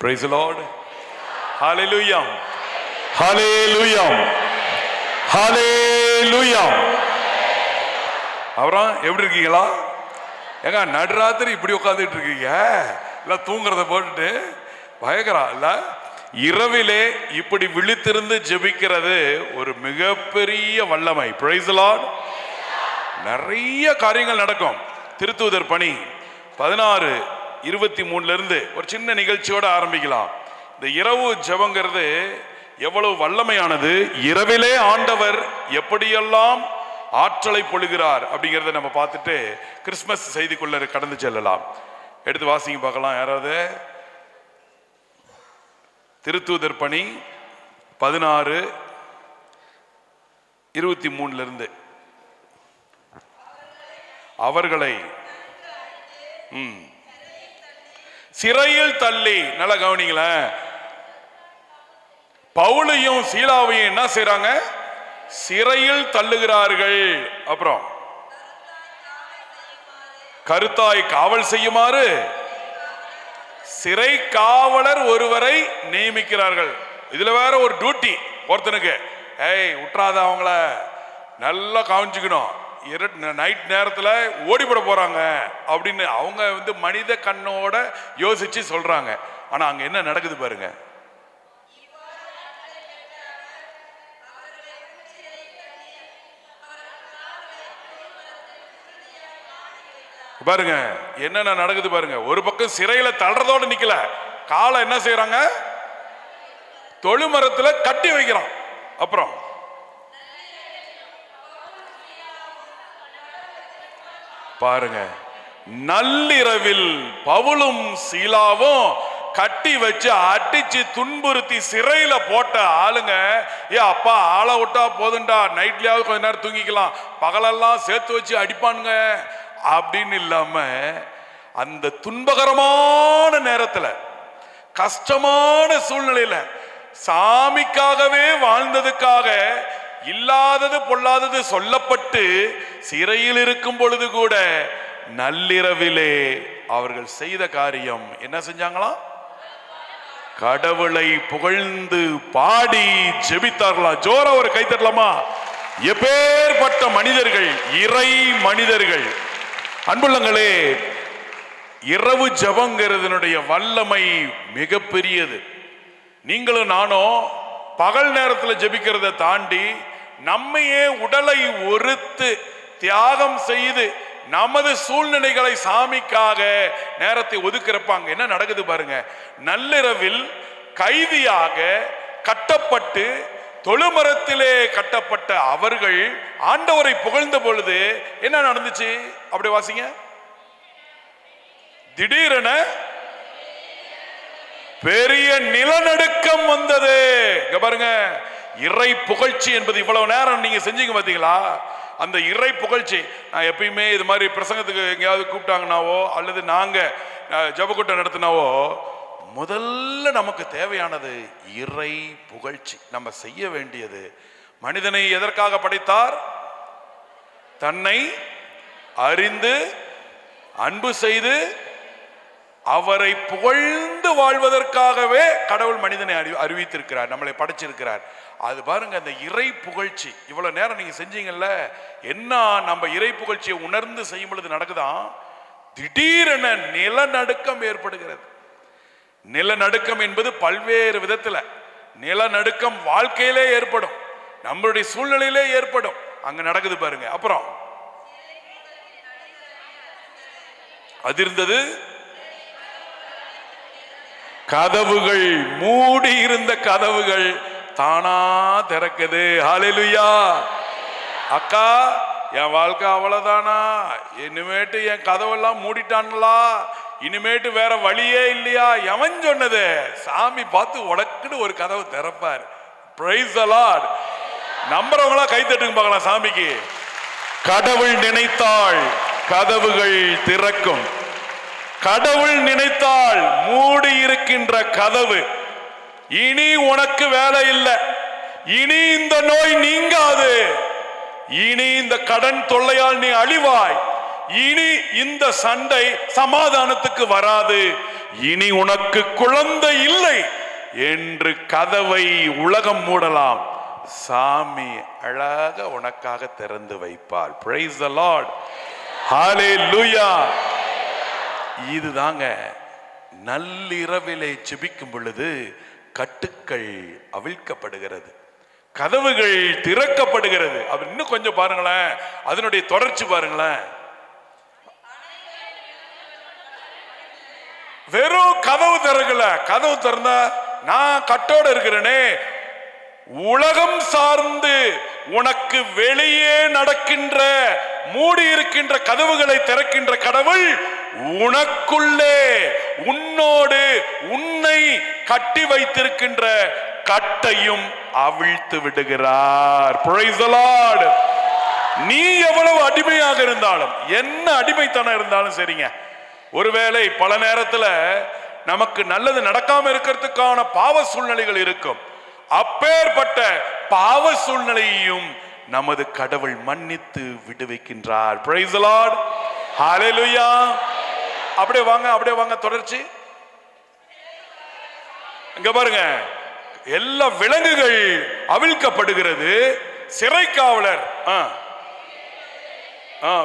Praise the Lord. Hallelujah. Hallelujah. Hallelujah. அப்புறம் எப்படி இருக்கீங்களா? ஏங்க நடுராத்திரி இப்படி உட்காந்துட்டு இருக்கீங்க, இல்ல தூங்குறத போட்டுட்டு பயங்கரா இல்ல? இரவிலே இப்படி விழித்திருந்து ஜெபிக்கிறது ஒரு மிகப்பெரிய வல்லமை. Praise the Lord. நிறைய காரியங்கள் நடக்கும். திருத்தூதர் பணி 16:23 இருந்து ஒரு சின்ன நிகழ்ச்சியோட ஆரம்பிக்கலாம். இந்த இரவு ஜெபங்கிறது எவ்வளவு வல்லமையானது, இரவிலே ஆண்டவர் எப்படியெல்லாம் ஆற்றலை பொழிகிறார் அப்படிங்கிறத நம்ம பார்த்துட்டு கிறிஸ்துமஸ் செய்திக்குள்ள கடந்து செல்லலாம். எடுத்து வாசிங்க பார்க்கலாம். யாராவது திருத்தூதர் பணி 16:23 இருந்து. அவர்களை சிறையில் தள்ளி, நல்லா கவனிங்களேன், பவுலையும் சீலாவையும் என்ன செய்றாங்க? சிறையில் தள்ளுகிறார்கள். அப்புறம் கருத்தாய் காவல் செய்யுமாறு சிறை காவலர் ஒருவரை நியமிக்கிறார்கள். இதுல வேற ஒரு டியூட்டி ஒருத்தனுக்கு, விட்டுறாத, அவங்கள நல்லா கவனிச்சுக்கணும், நைட் நேரத்துல ஓடிப்பட போறாங்க அப்படின்னு அவங்க மனித கண்ணோட யோசிச்சு சொல்றாங்க. ஆனா அங்க என்ன நடக்குது பாருங்க. பாருங்க என்னென்ன நடக்குது பாருங்க. ஒரு பக்கம் சிறையில தள்ளுறதோட நிக்கல, காலை என்ன செய்யறாங்க? தொழுமரத்துல கட்டி வைக்கிறான். அப்புறம் பாருங்க, நள்ளிரவில் பவுலும் சீலாவும் கட்டி வச்சு அடிச்சு துன்புறுத்தி சிறையில போட்ட ஆளுங்க, அப்பா ஆளை விட்டா போதுண்டா, நைட்லயாவது கொஞ்ச நேரம் தூங்கிக்கலாம், பகலெல்லாம் சேர்த்து வச்சு அடிப்பானுங்க அப்படின்னு இல்லாம, அந்த துன்பகரமான நேரத்துல, கஷ்டமான சூழ்நிலையில, சாமிக்காகவே வாழ்ந்ததுக்காக இல்லாதது பொல்லாதது சொல்லப்பட்டு சிறையில் இருக்கும் பொழுது கூட நள்ளிரவிலே அவர்கள் செய்த காரியம் என்ன செஞ்சாங்களாம்? கடவுளை புகழ்ந்து பாடி ஜெபித்தார்களா? ஜோர ஒரு கை தட்டலாமா? எப்பேற்பட்ட மனிதர்கள், இறை மனிதர்கள். அன்புள்ளங்களே, இரவு ஜெபங்கிறதுனுடைய வல்லமை மிகப்பெரியது. நீங்களும் நானும் பகல் நேரத்தில் ஜெபிக்கிறத தாண்டி நம்மையே உடலை ஒருத்து தியாகம் செய்து நமது சூழ்நிலைகளை சாமிக்காக நேரத்தை ஒதுக்கிறப்பாங்க. என்ன நடக்குது பாருங்க. நள்ளிரவில் கைதியாக கட்டப்பட்டு தொழுமரத்திலே கட்டப்பட்ட அவர்கள் ஆண்டவரை புகழ்ந்த பொழுது என்ன நடந்துச்சு? அப்படி வாசிங்க. திடீரென பெரிய நிலநடுக்கம் வந்தது. பாருங்க, இறை புகழ்ச்சி என்பது இவ்வளவு நேரம் நீங்க செஞ்சீங்க பாத்தீங்களா? அந்த இறை புகழ்ச்சி, நான் எப்பயுமே இது மாதிரி பிரசங்கத்துக்கு எங்கேயாவது கூப்பிட்டாங்கன்னாவோ அல்லது நாங்க ஜெபக்கூட்டம் நடத்தினாவோ, முதல்ல நமக்கு தேவையானது இறை புகழ்ச்சி. நம்ம செய்ய வேண்டியது, மனிதனை எதற்காக படைத்தார்? தன்னை அறிந்து அன்பு செய்து அவரை புகழ்ந்து வாழ்வதற்காகவே கடவுள் மனிதனை அறிவித்திருக்கிறார், நம்மளை படைச்சிருக்கிறார். அது பாருங்க, அந்த இறை புகழ்ச்சி இவ்வளவு நேரம் நீங்க செஞ்சீங்கல்ல, என்ன நம்ம இறை புகழ்ச்சியை உணர்ந்து செய்யும் பொழுது நடக்குதான், திடீரென நிலநடுக்கம் ஏற்படுகிறது. நிலநடுக்கம் என்பது பல்வேறு விதத்துல, நிலநடுக்கம் வாழ்க்கையிலே ஏற்படும், நம்மளுடைய சூழ்நிலையிலே ஏற்படும், அங்க நடக்குது பாருங்க. அப்புறம் அதிர்ந்தது, கதவுகள், மூடி இருந்த கதவுகள் தானா திறக்குது. ஹல்லேலூயா. அக்கா, என் வாழ்க்கை அவ்வளவுதானா? இனிமேட்டு என் கதவெல்லாம் மூடிட்டான்களா? இனிமேட்டு வேற வழியே இல்லையா? எவன் சொன்னது? சாமி பார்த்து உடக்குன்னு ஒரு கதவு திறப்பார். Price the Lord. நம்புறவங்களா கை தட்டுங்க பார்க்கலாம் சாமிக்கு. கடவுள் நினைத்தால் கதவுகள் திறக்கும். கடவுள் நினைத்தால் மூடி இருக்கின்ற கதவு, இனி உனக்கு வேலை இல்லை, இனி இந்த நோய் நீங்காது, இனி இந்த கடன் தொல்லையால் நீ அழிவாய், இனி இந்த சண்டை சமாதானத்துக்கு வராது, இனி உனக்கு குழந்தை இல்லை என்று கதவை உலகம் மூடலாம், சாமி அழகாக உனக்காக திறந்து வைப்பார். Praise the Lord. Hallelujah. இதுதாங்க நள்ளிரவிலே ஜெபிக்கும் பொழுது கட்டுக்கள் அவிழ்க்கப்படுகிறது, கதவுகள் திறக்கப்படுகிறது. அப்படி இன்னும் கொஞ்சம் பாருங்களேன், அதனுடைய தொடர்ச்சி பாருங்களேன். வெறும் கதவு திறக்கல, கதவு திறந்தா நான் கட்டோட இருக்கிறேனே, உலகம் சார்ந்து உனக்கு வெளியே நடக்கின்ற மூடி இருக்கின்ற கதவுகளை திறக்கின்ற கடவுள் உனக்குள்ளே உன்னோடு உன்னை கட்டி வைத்திருக்கின்ற கட்டையும் அவிழ்த்து விடுகிறார். Praise the Lord. நீ எவ்வளவு அடிமையாக இருந்தாலும், என்ன அடிமைத்தனம் இருந்தாலும் சரிங்க, ஒருவேளை பல நேரத்துல நமக்கு நல்லது நடக்காம இருக்கிறதுக்கான பாவ சூழ்நிலைகள் இருக்கும். அப்பேற்பட்ட பாவ சூழ்நிலையையும் நமது கடவுள் மன்னித்து விடுவிக்கின்றார். Praise the Lord. Hallelujah. அப்படியே வாங்க தொடர்ச்சி. இங்க பாருங்க, எல்லா விலங்குகள் அவிழ்க்கப்படுகிறது, சிறை காவலர்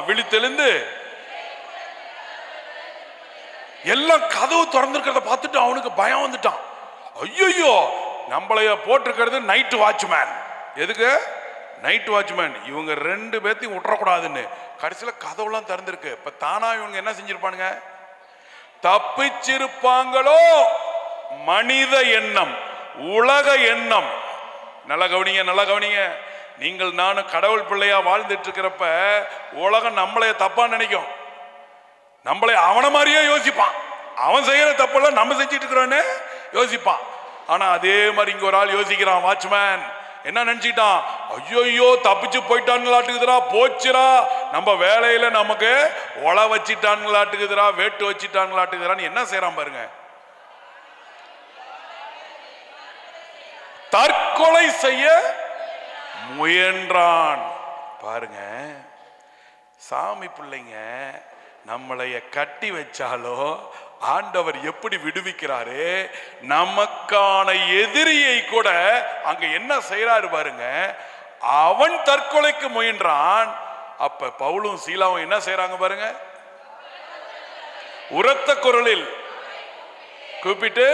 விழித்தெழுந்து எல்லாம் கதவு திறந்திருக்கிறத பார்த்துட்டு அவனுக்கு பயம் வந்துட்டான். ஐயோ, நம்மளைய போட்டிருக்கிறது நைட் வாட்ச்மேன். எதுக்கு நைட் வாட்ச்மேன்? இவங்க ரெண்டு பேர்த்தையும் விட்டுறக்கூடாதுன்னு கடைசியில் கதவுலாம் திறந்திருக்கு. இப்ப தானா இவங்க என்ன செஞ்சிருப்பானுங்க? தப்பிச்சிருப்பாங்களோ? மனித எண்ணம், உலக எண்ணம். நல்ல கவனிங்க. நீங்கள் நானும் கடவுள் பிள்ளையா வாழ்ந்துட்டு இருக்கிறப்ப உலகம் நம்மளைய தப்பா நினைக்கும், நம்மளை அவன மாதிரியே யோசிப்பான். அவன் செய்யற தப்பெல்லாம் நம்ம செஞ்சிட்டு இருக்கிறோன்னு யோசிப்பான். ஆனா அதே மாதிரி இங்க ஒரு ஆள் யோசிக்கிறான். வாட்ச்மேன் என்ன நினைச்சிட்டான்? ஐயோ தப்பிச்சு போயிட்டான்னுலாட்டுக்குதுரா, போச்சுரா, நம்ம வேலையில நமக்கு ஒல வச்சிட்டான்னுலாட்டுக்குதுரா, வேட்டு வச்சிட்டான்னுலாட்டுக்குதுரான்னு என்ன செய்யறான் பாருங்க. தற்கொலை செய்ய முயன்றான். பாருங்க, சாமி பிள்ளைங்க நம்மளைய கட்டி வச்சாலோ ஆண்டவர் எப்படி விடுவிக்கிறாரு. நமக்கான எதிரியை கூட அங்க என்ன செய்யறாரு பாருங்க. அவன் தற்கொலைக்கு முயன்றான். அப்ப பவுலும் சீலாவும் என்ன செய்யறாங்க பாருங்க. உரத்த குரலில் கூப்பிட்டு,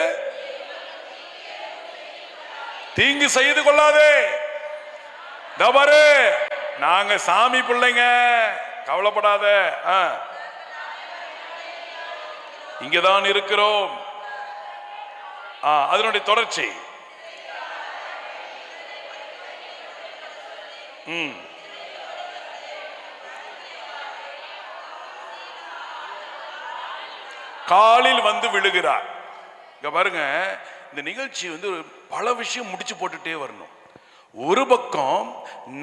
தீங்கு செய்து கொள்ளாதே, பாரு நாங்க சாமி பிள்ளைங்க, கவலைப்படாத, இங்கதான் இருக்கிறோம். அதனுடைய தொடர்ச்சி. காலில் வந்து விழுகிறார். இங்க பாருங்க, இந்த நிகழ்ச்சி வந்து பல விஷயம் முடிச்சு போட்டுட்டே வரணும். ஒரு பக்கம்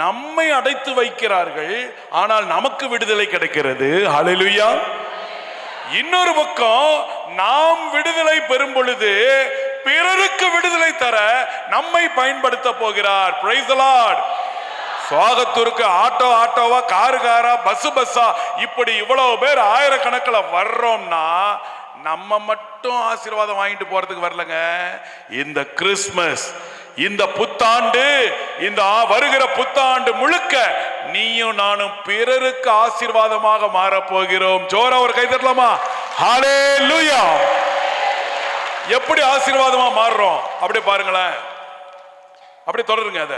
நம்மை அடைத்து வைக்கிறார்கள், ஆனால் நமக்கு விடுதலை கிடைக்கிறது. ஹல்லேலூயா. இன்னொரு பக்கம் நாம் விடுதலை பெறும் பொழுது பிறருக்கு விடுதலை தர நம்மை பயன்படுத்த போகிறார். Price the Lord. சுவாகத்தூருக்கு ஆட்டோவா, காரா, பஸ்ஸா, இப்படி இவ்வளவு பேர் ஆயிரக்கணக்கில் வர்றோம்னா நம்ம மட்டும் ஆசீர்வாதம் வாங்கிட்டு போறதுக்கு வரலங்க. இந்த கிறிஸ்துமஸ், இந்த புத்தாண்டு, இந்த வருகிற புத்தாண்டு முழுக்க நீயும் நானும் பிறருக்கு ஆசீர்வாதமாக மாற போகிறோம். ஜோரா ஒரு கை தட்டலாமா? ஹல்லேலூயா. எப்படி ஆசீர்வாதமா மாறுறோம் அப்படி பாருங்களேன். அப்படி தொடருங்க. அத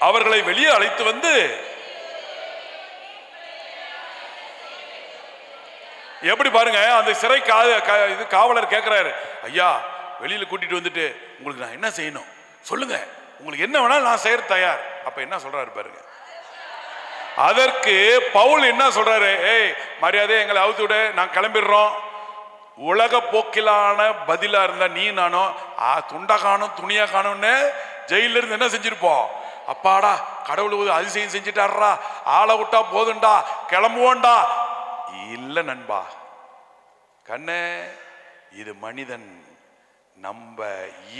அவர்களை வெளியே அழைத்து வந்து எப்படி பாருங்க. அந்த சிறை இது காவலர் கேட்கிறாரு, ஐயா வெளியில கூட்டிட்டு வந்துட்டு உங்களுக்கு நான் என்ன செய்யணும் சொல்லுங்க, உங்களுக்கு என்ன வேணாலும் நான் செய்ய தயார். அப்ப என்ன சொல்றாரு பாருங்க. அதற்கு பவுல் என்ன சொல்றாரு? ஏய் மரியாதை எங்களை அவுத்து விடு, நான் கிளம்பிடுறோம். உலக போக்கிலான பதிலா இருந்தா நீ நானும் துண்டா காணும் துணியா காணும்னு ஜெயில இருந்து என்ன செஞ்சிருப்போம்? அப்பாடா கடவுள் அதிசயம் செஞ்சுட்டாரா, ஆளை விட்டா போதுண்டா, கிளம்புவோண்டா. இல்ல நண்பா, கண்ணே, இது மனிதன், நம்ம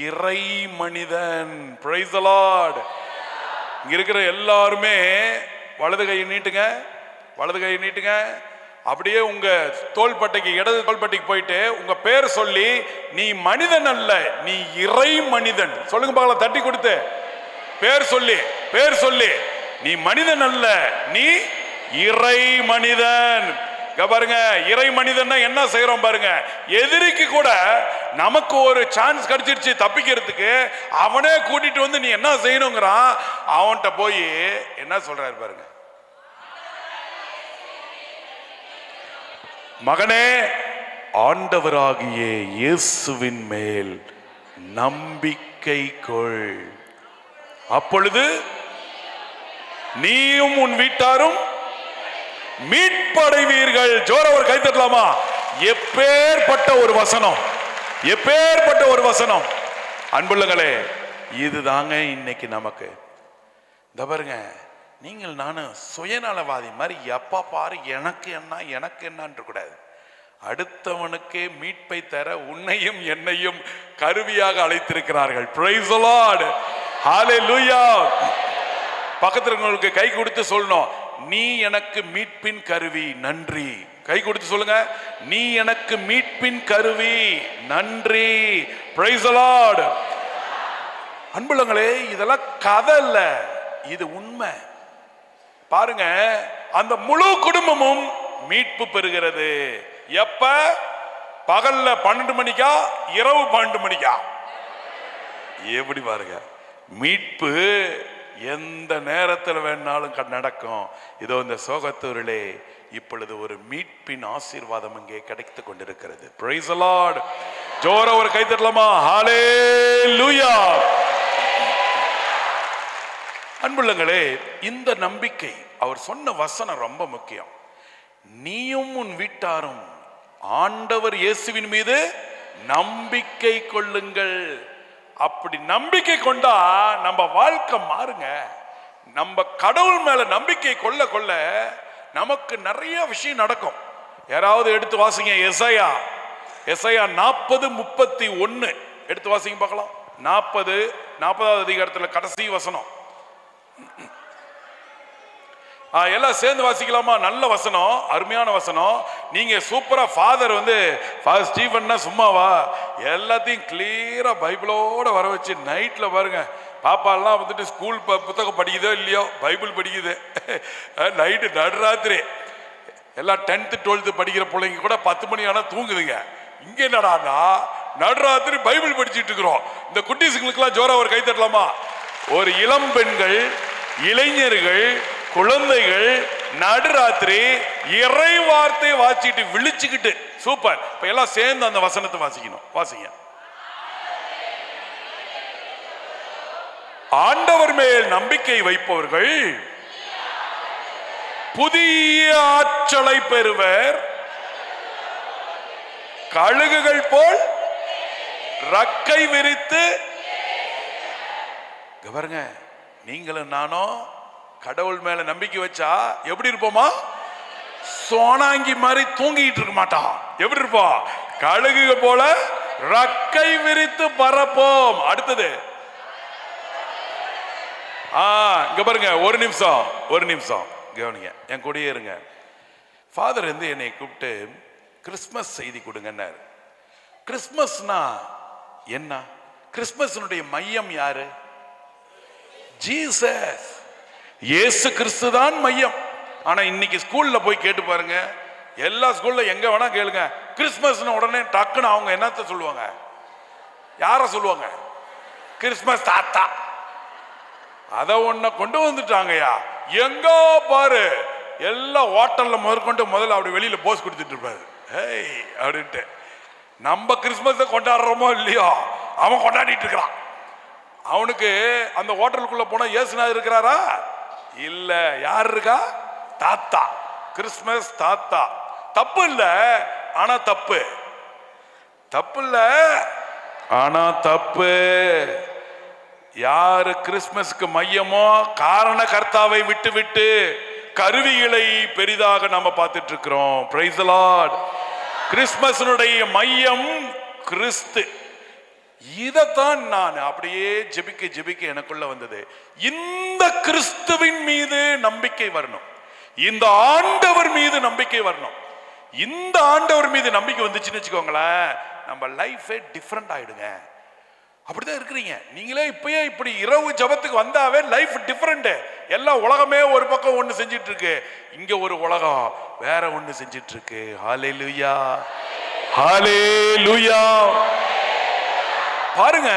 இறை மனிதன். Price the Lord. இங்க இருக்கிற எல்லாருமே வலது கையை நீட்டுங்க, வலது கை நீட்டுங்க. அப்படியே உங்க தோள்பட்டைக்கு, இடது தோள்பட்டைக்கு போயிட்டு உங்க பேர் சொல்லி, நீ மனிதன் அல்ல, நீ இறை மனிதன் சொல்லுங்க பார்க்கலாம். தட்டி கொடுத்து பேர் சொல்லி, நீ மனிதன் அல்ல, நீ இறை மனிதன். பாருங்க, இறை மனிதன் என்ன செய்யறோம் பாருங்க. எதிரிக்கு கூட நமக்கு ஒரு சான்ஸ் கிடைச்சிருச்சு தப்பிக்கிறதுக்கு, அவனே கூட்டிட்டு வந்து நீ என்ன செய்யணுங்கிறான். அவன்கிட்ட போய் என்ன சொல்றாரு பாருங்க, மகனே, ஆண்டவராகிய இயேசுவின் மேல் நம்பிக்கை கொள், அப்பொழுது நீயும் உன் வீட்டாரும் மீட்படைவீர்கள். ஜோர ஒரு கை தட்டலாமா? எப்பேற்பட்ட ஒரு வசனம், எப்பேற்பட்ட ஒரு வசனம். அன்புள்ளங்களே, இதுதாங்க இன்னைக்கு நமக்கு. இந்த பாருங்க, நீங்கள் நானும் சுயநலவாதி மாதிரி எப்ப பாரு எனக்கு என்ன கூடாது. அடுத்தவனுக்கே மீட்பை தர உன்னையும் என்னையும் கருவியாக அழைத்திருக்கிறார்கள். பிரைஸ் தி லார்ட், ஹalleluya. பக்கத்துல இருக்கவங்களுக்கு கை கொடுத்து சொல்லணும், நீ எனக்கு மீட்பின் கருவி, நன்றி. கை கொடுத்து சொல்லுங்க, நீ எனக்கு மீட்பின் கருவி, நன்றி. Price the Lord. அன்புள்ளங்களே, இதெல்லாம் கதை இல்ல, இது உண்மை. பாருங்க, அந்த முழு குடும்பமும் மீட்பு பெறுகிறது. எப்ப? பகல்ல 12 மணிக்கா, இரவு 12 மணிக்கா? எப்படி பாருங்க, மீட்பு எந்த நேரத்தில் வேணாலும் நடக்கும். இதோ இந்த சோகத்தூரிலே இப்பொழுது ஒரு மீட்பின் ஆசீர்வாதம் இங்கே கிடைத்து கொண்டிருக்கிறது. Price the Lord. ஜோர ஒரு கை தட்டலாமா? ஹalleluya. அன்புள்ளங்களே, இந்த நம்பிக்கை, அவர் சொன்ன வசனம் ரொம்ப முக்கியம். நீயும் உன் வீட்டாரும் ஆண்டவர் இயேசுவின் மீது நம்பிக்கை கொள்ளுங்கள். அப்படி நம்பிக்கை கொண்டா நம்ம வாழ்க்கை மாறுங்க. நம்ம கடவுள் மேல நம்பிக்கை கொள்ள கொள்ள நமக்கு நிறைய விஷயம் நடக்கும். யாராவது எடுத்து வாசிங்க, எசாயா 40:31 எடுத்து வாசிங்க பார்க்கலாம். 40வது அதிகாரத்துல கடைசி வசனம். எல்லாம் சேர்ந்து வாசிக்கலாமா? நல்ல வசனம், அருமையான வசனம். நீங்க சூப்பரா, ஃபாதர் ஸ்டீவன்னா சும்மாவா, எல்லாத்தையும் கிளியரா பைபிளோட வர வச்சு நைட்ல பாருங்க. பாப்பா எல்லாம் ஸ்கூல் புத்தகம் படிக்குதோ இல்லையோ, பைபிள் படிக்குது. நைட்டு நடுராத்திரி எல்லாம் 10th 12th படிக்கிற பிள்ளைங்க கூட 10 மணி ஆனா தூங்குதுங்க. இங்க என்னடானா நடுராத்திரி பைபிள் படிச்சுட்டு இருக்கிறோம். இந்த குட்டீஸுங்களுக்கெல்லாம் ஜோரா ஒரு கை தட்டலாமா? ஒரு இளம் பெண்கள், இளைஞர்கள், குழந்தைகள் நடுராத்திரி இறை வார்த்தையை வாசிட்டு விழிச்சுக்கிட்டு, சூப்பர். இப்ப எல்லாம் சேர்ந்து அந்த வசனத்தை வாசிக்கணும். வாசிங்க. ஆண்டவர் மேல் நம்பிக்கை வைப்பவர்கள் புதிய ஆற்றலை பெறுவர், கழுகுகள் போல் ரக்கை விரித்து. பாருங்க, நீங்களும் நானும் கடவுள் மேல நம்பிக்கை வச்சா எப்படி இருப்போமா? சோனாங்கி மாதிரி தூங்கிட்டு இருக்க மாட்டான். எப்படி இருப்போம்? கழுகு போல ரக்கை விரித்து பறப்போம். அடுத்தது இங்க பாருங்க, ஒரு நிமிஷம் கவனிங்க, என் கூடயே இருங்க. ஃபாதர் என்னை கூப்பிட்டு கிறிஸ்மஸ் செய்தி கொடுங்கன்னாரு. கிறிஸ்மஸ்னா என்ன? கிறிஸ்மஸ்னுடைய மையம் யாரு? ஜீசஸ், இயேசு கிறிஸ்து தான் மையம். ஆனா இன்னைக்கு ஸ்கூல்ல போய் கேட்டு பாருங்க, எல்லா ஸ்கூல்ல எங்க வேணா கேளுங்க, கிறிஸ்மஸ் உடனே டக்குன்னு அவங்க என்னத்த சொல்லுவாங்க? யார சொல்லுவாங்க? கிறிஸ்மஸ் தாத்தா. அத ஒன்ன கொண்டு வந்துட்டாங்கயா. எங்க பாரு, எல்லா ஹோட்டல்ல முதல்ல அப்படி வெளியில போஸ் கொடுத்துட்டு இருப்பாரு. ஹேய் அப்படின்ட்டு. நம்ம கிறிஸ்மஸ் கொண்டாடுறோமோ இல்லையோ, அவன் கொண்டாடிட்டு இருக்கிறான். அவனுக்கு அந்த ஹோட்டலுக்குள்ள போனா இயேசுநாதர் இருக்கிறாரா? இல்ல. யார் இருக்கா? தாத்தா. கிறிஸ்மஸ் தாத்தா. தப்பு இல்ல, ஆனா தப்பு. தப்பு இல்ல, ஆனா தப்பு. யாரு கிறிஸ்மஸ்க்கு மையமோ காரண கர்த்தாவை விட்டு விட்டு கருவிகளை பெரிதாக நாம பார்த்துட்டு இருக்கிறோம். Price the Lord. கிறிஸ்மஸ்னுடைய மையம் கிறிஸ்து. இதத்தான் நான் அப்படியே ஜெபிக்க எனக்குள்ள வந்தது. இந்த கிறிஸ்துவின் மீது நம்பிக்கை வரணும். இந்த ஆண்டவர் மீது நம்பிக்கை வரணும். இந்த ஆண்டவர் மீது நம்பிக்கை வந்துச்சுன்னு வச்சுக்கோங்களேன், நம்ம லைஃபே டிஃப்ரெண்ட் ஆயிடுங்க. அப்படிதான் இருக்கிறீங்க நீங்களே. இப்பயே இப்படி இரவு ஜபத்துக்கு வந்தாவே லைஃப் டிஃப்ரெண்ட். எல்லா உலகமே ஒரு பக்கம் ஒண்ணு செஞ்சிட்டு இருக்கு, இங்க ஒரு உலகம் வேற ஒண்ணு செஞ்சிட்டு இருக்கு. ஹல்லேலூயா, ஹல்லேலூயா. பாருங்க,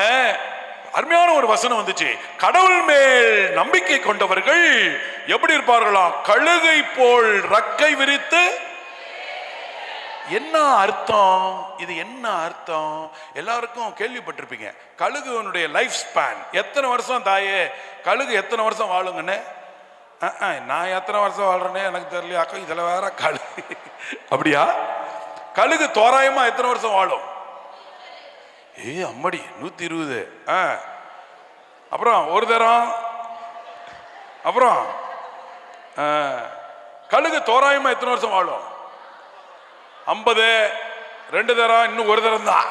அருமையான ஒரு வசனம் வந்துச்சு. கடவுள் மேல் நம்பிக்கை கொண்டவர்கள் எப்படி இருப்பார்களாம்? கழுகை போல் ரக்கை விரித்து. என்ன அர்த்தம் இது? என்ன அர்த்தம்? எல்லாருக்கும் கேள்விப்பட்டிருப்பீங்க. கழுகுனுடைய லைஃப் ஸ்பேன் எத்தனை வருஷம் தாயே? கழுகு எத்தனை வருஷம் வாழுங்கன்னு? நான் எத்தனை வருஷம் வாழ்றேனே எனக்கு தெரியல அக்கா. இதுல வேற கழுகு அப்படியா? கழுகு தோராயமா எத்தனை வருஷம் வாழும்? அம்மடி 120. அப்புறம் ஒரு தரம், அப்புறம் கழுகு தோராயமா எத்தனை வருஷம் வாழும்? 50. 2 தரம், இன்னும் ஒரு தரம் தான்.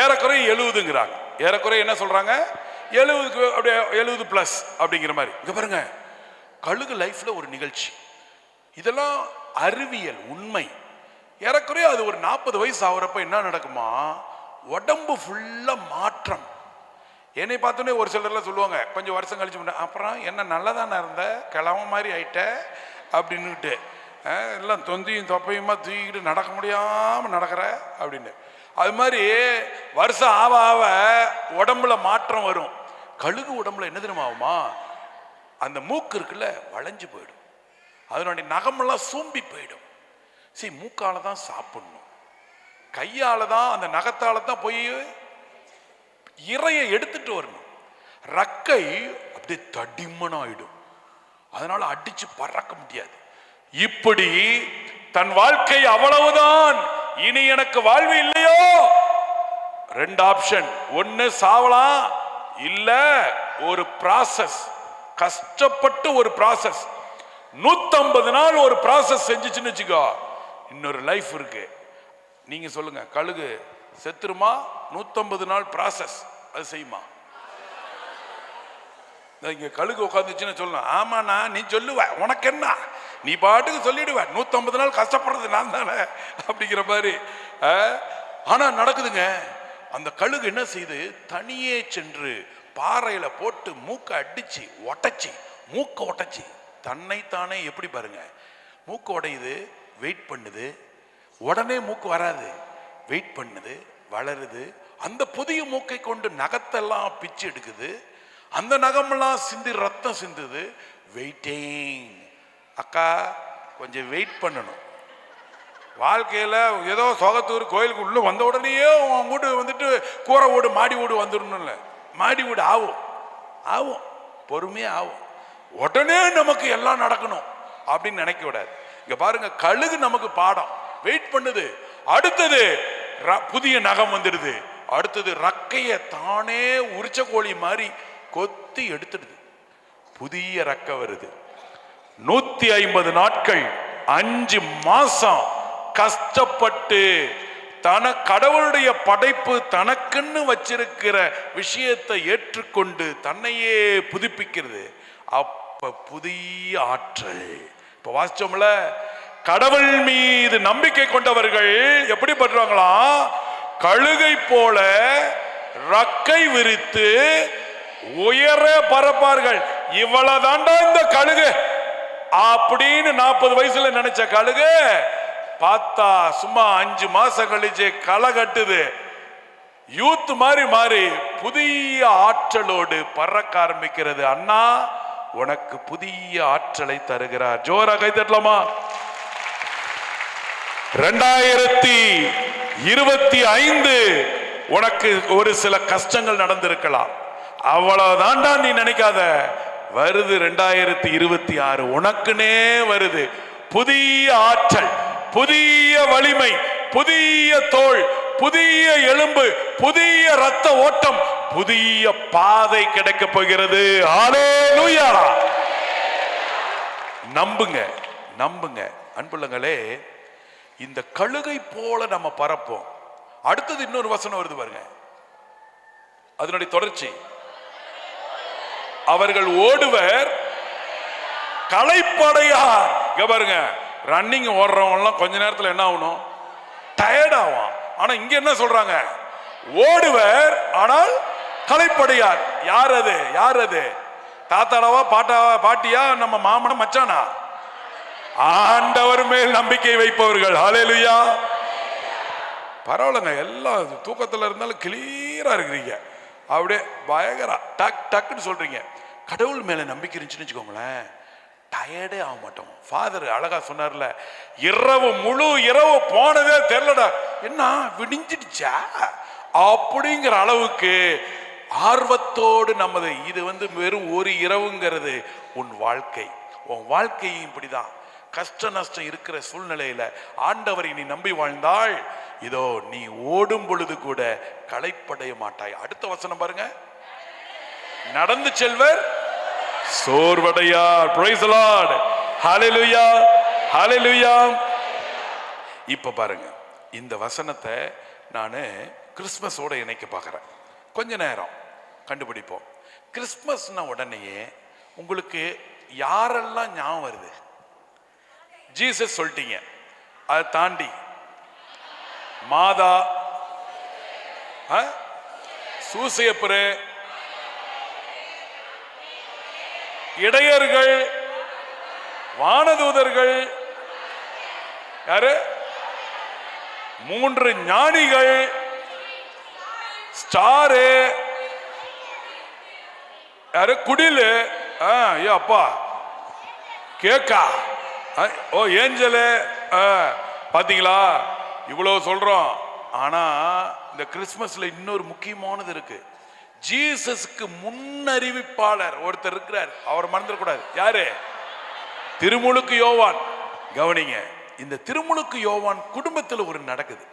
ஏறக்குறை 70ங்கிறாங்க. ஏறக்குறை என்ன சொல்றாங்க? 70 அப்படியே 70 பிளஸ் அப்படிங்கிற மாதிரி. இங்க பாருங்க, கழுகு லைஃப்ல ஒரு நிகழ்ச்சி. இதெல்லாம் அறிவியல் உண்மை. ஏறக்குறைய அது ஒரு 40 வயசு ஆகுறப்ப என்ன நடக்குமா? உடம்பு ஃபுல்லா மாற்றம். என்னை பார்த்தோன்னே ஒரு சிலர்லாம் சொல்லுவாங்க, கொஞ்சம் வருஷம் கழிச்சு, அப்புறம் என்ன நல்லதானே இருந்த, கிழமை மாதிரி ஆயிட்ட அப்படின்னுட்டு, எல்லாம் தொந்தியும் தொப்பையுமா தூக்கிட்டு நடக்க முடியாம நடக்கிற அப்படின்னு. அது மாதிரி வருஷம் ஆவ ஆவ உடம்புல மாற்றம் வரும். கழுகு உடம்புல என்ன தெரியுமா ஆகுமா? அந்த மூக்கு இருக்குல்ல, வளைஞ்சு போயிடும். அதனுடைய நகமெல்லாம் சூம்பி போயிடும். சரி, மூக்கால தான் சாப்பிடணும், கையால தான், அந்த நகத்தால தான் போய் இறையை எடுத்துட்டு வரணும். ரக்கை அப்படியே தடிமன் ஆயிடும், அதனால அடிச்சு பறக்க முடியாது. இப்படி தன் வாழ்க்கை அவ்வளவுதான், இனி எனக்கு வாழ்வு இல்லையோ, 2 ஆப்ஷன். ஒன்னு சாவலாம், இல்ல ஒரு ப்ராசஸ், கஷ்டப்பட்டு ஒரு ப்ராசஸ். 150 நாள் ஒரு ப்ராசஸ் செஞ்சுச்சுன்னு வச்சுக்கோ, இன்னொரு லைஃப் இருக்கு. நீங்க சொல்லுங்க, கழுகு செத்துருமா? 150 நாள் ப்ராசஸ் அது செய்யுமா? இங்க கழுகு உட்காந்துச்சுன்னு சொல்லணும், ஆமாண்ணா நீ சொல்லுவ, உனக்கு என்ன, நீ பாட்டுக்கு சொல்லிடுவ, 150 நாள் கஷ்டப்படுறது நான் தானே அப்படிங்கிற மாதிரி. ஆனா நடக்குதுங்க. அந்த கழுகு என்ன செய்து, தனியே சென்று பாறையில போட்டு மூக்கை அடிச்சு ஒட்டச்சி, மூக்க ஒட்டச்சி தன்னைத்தானே. எப்படி பாருங்க, மூக்கு உடையுது, வெயிட் பண்ணுது, உடனே மூக்கு வராது, வெயிட் பண்ணுது, வளருது. அந்த புதிய மூக்கை கொண்டு நகத்தெல்லாம் பிச்சு எடுக்குது, அந்த நகமெல்லாம் சிந்தி ரத்தம் சிந்துது. வெயிட்டிங். அக்கா கொஞ்சம் வெயிட் பண்ணணும். வாழ்க்கையில ஏதோ சோகத்தூர் கோயிலுக்கு உள்ள வந்த உடனேயே உன் வீடு வந்துட்டு கூரை வீடு மாடி வீடு வந்துடணும்ல. மாடி வீடு ஆகும், ஆகும், பொறுமையா ஆகும். உடனே நமக்கு எல்லாம் நடக்கணும் அப்படின்னு நினைக்க விடாது. இங்க பாருங்க, கழுகு நமக்கு பாடம். வெயிட் பண்ணுது. அடுத்தது புதிய நகம் வந்துடுது. அடுத்தது ரக்கைய தானே உரிச்ச கோழி மாதிரி கொத்தி எடுத்துடுது, புதிய ரக்கை வருது. 150 நாட்கள் 5 மாசம் கஷ்டப்பட்டு கடவுளுடைய படைப்பு தனக்குன்னு வச்சிருக்கிற விஷயத்தை ஏற்றுக்கொண்டு தன்னையே புதுப்பிக்கிறது. அப்ப புதிய ஆற்றல். இப்ப வாசிச்சோம்ல, கடவுள் மீது நம்பிக்கை கொண்டவர்கள் எப்படி பண்றாங்களா? கழுகை போல ரக்கை விரித்து உயர பறப்பார்கள். இவ்வளவுதாண்டா இந்த கழுகு அப்படின்னு 40 வயசுல நினைச்ச கழுகு பார்த்தா சும்மா 5 மாசம் கழிச்சு களை கட்டுது. யூத் மாதிரி மாறி புதிய ஆற்றலோடு பறக்க ஆரம்பிக்கிறது. அண்ணா உனக்கு புதிய ஆற்றலை தருகிறார். ஜோரா கை தட்டலாமா? 2025 உனக்கு ஒரு சில கஷ்டங்கள் நடந்திருக்கலாம், அவ்வளவுதான்டா நீ நினைக்காத. வருது 2026, உனக்குனே வருது. புதிய ஆற்றல், புதிய வலிமை, புதிய தோள், புதிய எலும்பு, புதிய ரத்த ஓட்டம், புதிய பாதை கிடைக்க போகிறது. ஹல்லேலூயா! நம்புங்க, நம்புங்க அன்புள்ளங்களே. இந்த கழுகை போல நம்ம பறப்போம். அடுத்தது இன்னொரு வசனம் வருது பாருங்க, அதனுடைய தொடர்ச்சி. அவர்கள் ஓடுவர், களைப்படையார். இங்க பாருங்க, ரன்னிங் ஓடுறவங்க எல்லாம் கொஞ்ச நேரத்துல என்ன ஆகணும்? டயர்ட் ஆகும். ஆனா இங்க என்ன சொல்றாங்க? ஓடுவர் ஆனால் களைப்படையார். யார் அது? யார் அது? தாத்தாடாவா பாட்டாவா பாட்டியா நம்ம மாமன மச்சானா? ஆண்டவர் மேல் நம்பிக்கை வைப்பவர்கள். ஹல்லேலூயா. பரவாயில்லங்க, எல்லாம் தூக்கத்துல இருந்தாலும் கிளியரா இருக்கிறீங்க. அப்படியே பயங்கர டக் டக்குன்னு சொல்றீங்க. கடவுள் மேல நம்பிக்கை இருந்துச்சுன்னு வச்சுக்கோங்களேன், டயர்டே ஆக மாட்டோம். ஃபாதர் அழகா சொன்னார்ல, இரவு முழு இரவு போனதே தெரியலடா, என்ன விடிஞ்சிடுச்சா அப்படிங்கிற அளவுக்கு ஆர்வத்தோடு நமது இது வெறும் ஒரு இரவுங்கிறது உன் வாழ்க்கை. உன் வாழ்க்கையும் இப்படிதான். கஷ்ட நஷ்டம் இருக்கிற சூழ்நிலையில ஆண்டவரை நீ நம்பி வாழ்ந்தால், இதோ நீ ஓடும் பொழுது கூட களைப்படைய மாட்டாய். அடுத்த வசனம் பாருங்க, நடந்து செல்வர் சோர்வடையார். Price the Lord. ஹல்லேலூயா, ஹல்லேலூயா. இப்ப பாருங்க, இந்த வசனத்தை நான் கிறிஸ்மஸோட இணைக்க பார்க்கிறேன். கொஞ்ச நேரம் கண்டுபிடிப்போம். கிறிஸ்மஸ்னா உடனேயே உங்களுக்கு யாரெல்லாம் ஞாபகம் வருது? ஜீசஸ் சொல்லிட்டீங்க, அதை தாண்டி மாதா, சூசையப்பரு, இடையர்கள், வானதூதர்கள், யாரு? 3 ஞானிகள், ஸ்டாரு, யாரு? குடிலு, அப்பா கேக்கா, ஓ ஏஞ்சலு. பாத்தீங்களா, இவ்வளவு சொல்றோம். ஆனா இந்த கிறிஸ்மஸ்ல இன்னொரு முக்கியமானது இருக்கு. ஜீசஸ்க்கு முன்னறிவிப்பாளர் ஒருத்தர் இருக்கிறார், அவர் மறந்துடக்கூடாது. யாரு? திருமுழுக்கு யோவான். கவனிங்க, இந்த திருமுழுக்கு யோவான் குடும்பத்தில் ஒரு நடக்குது.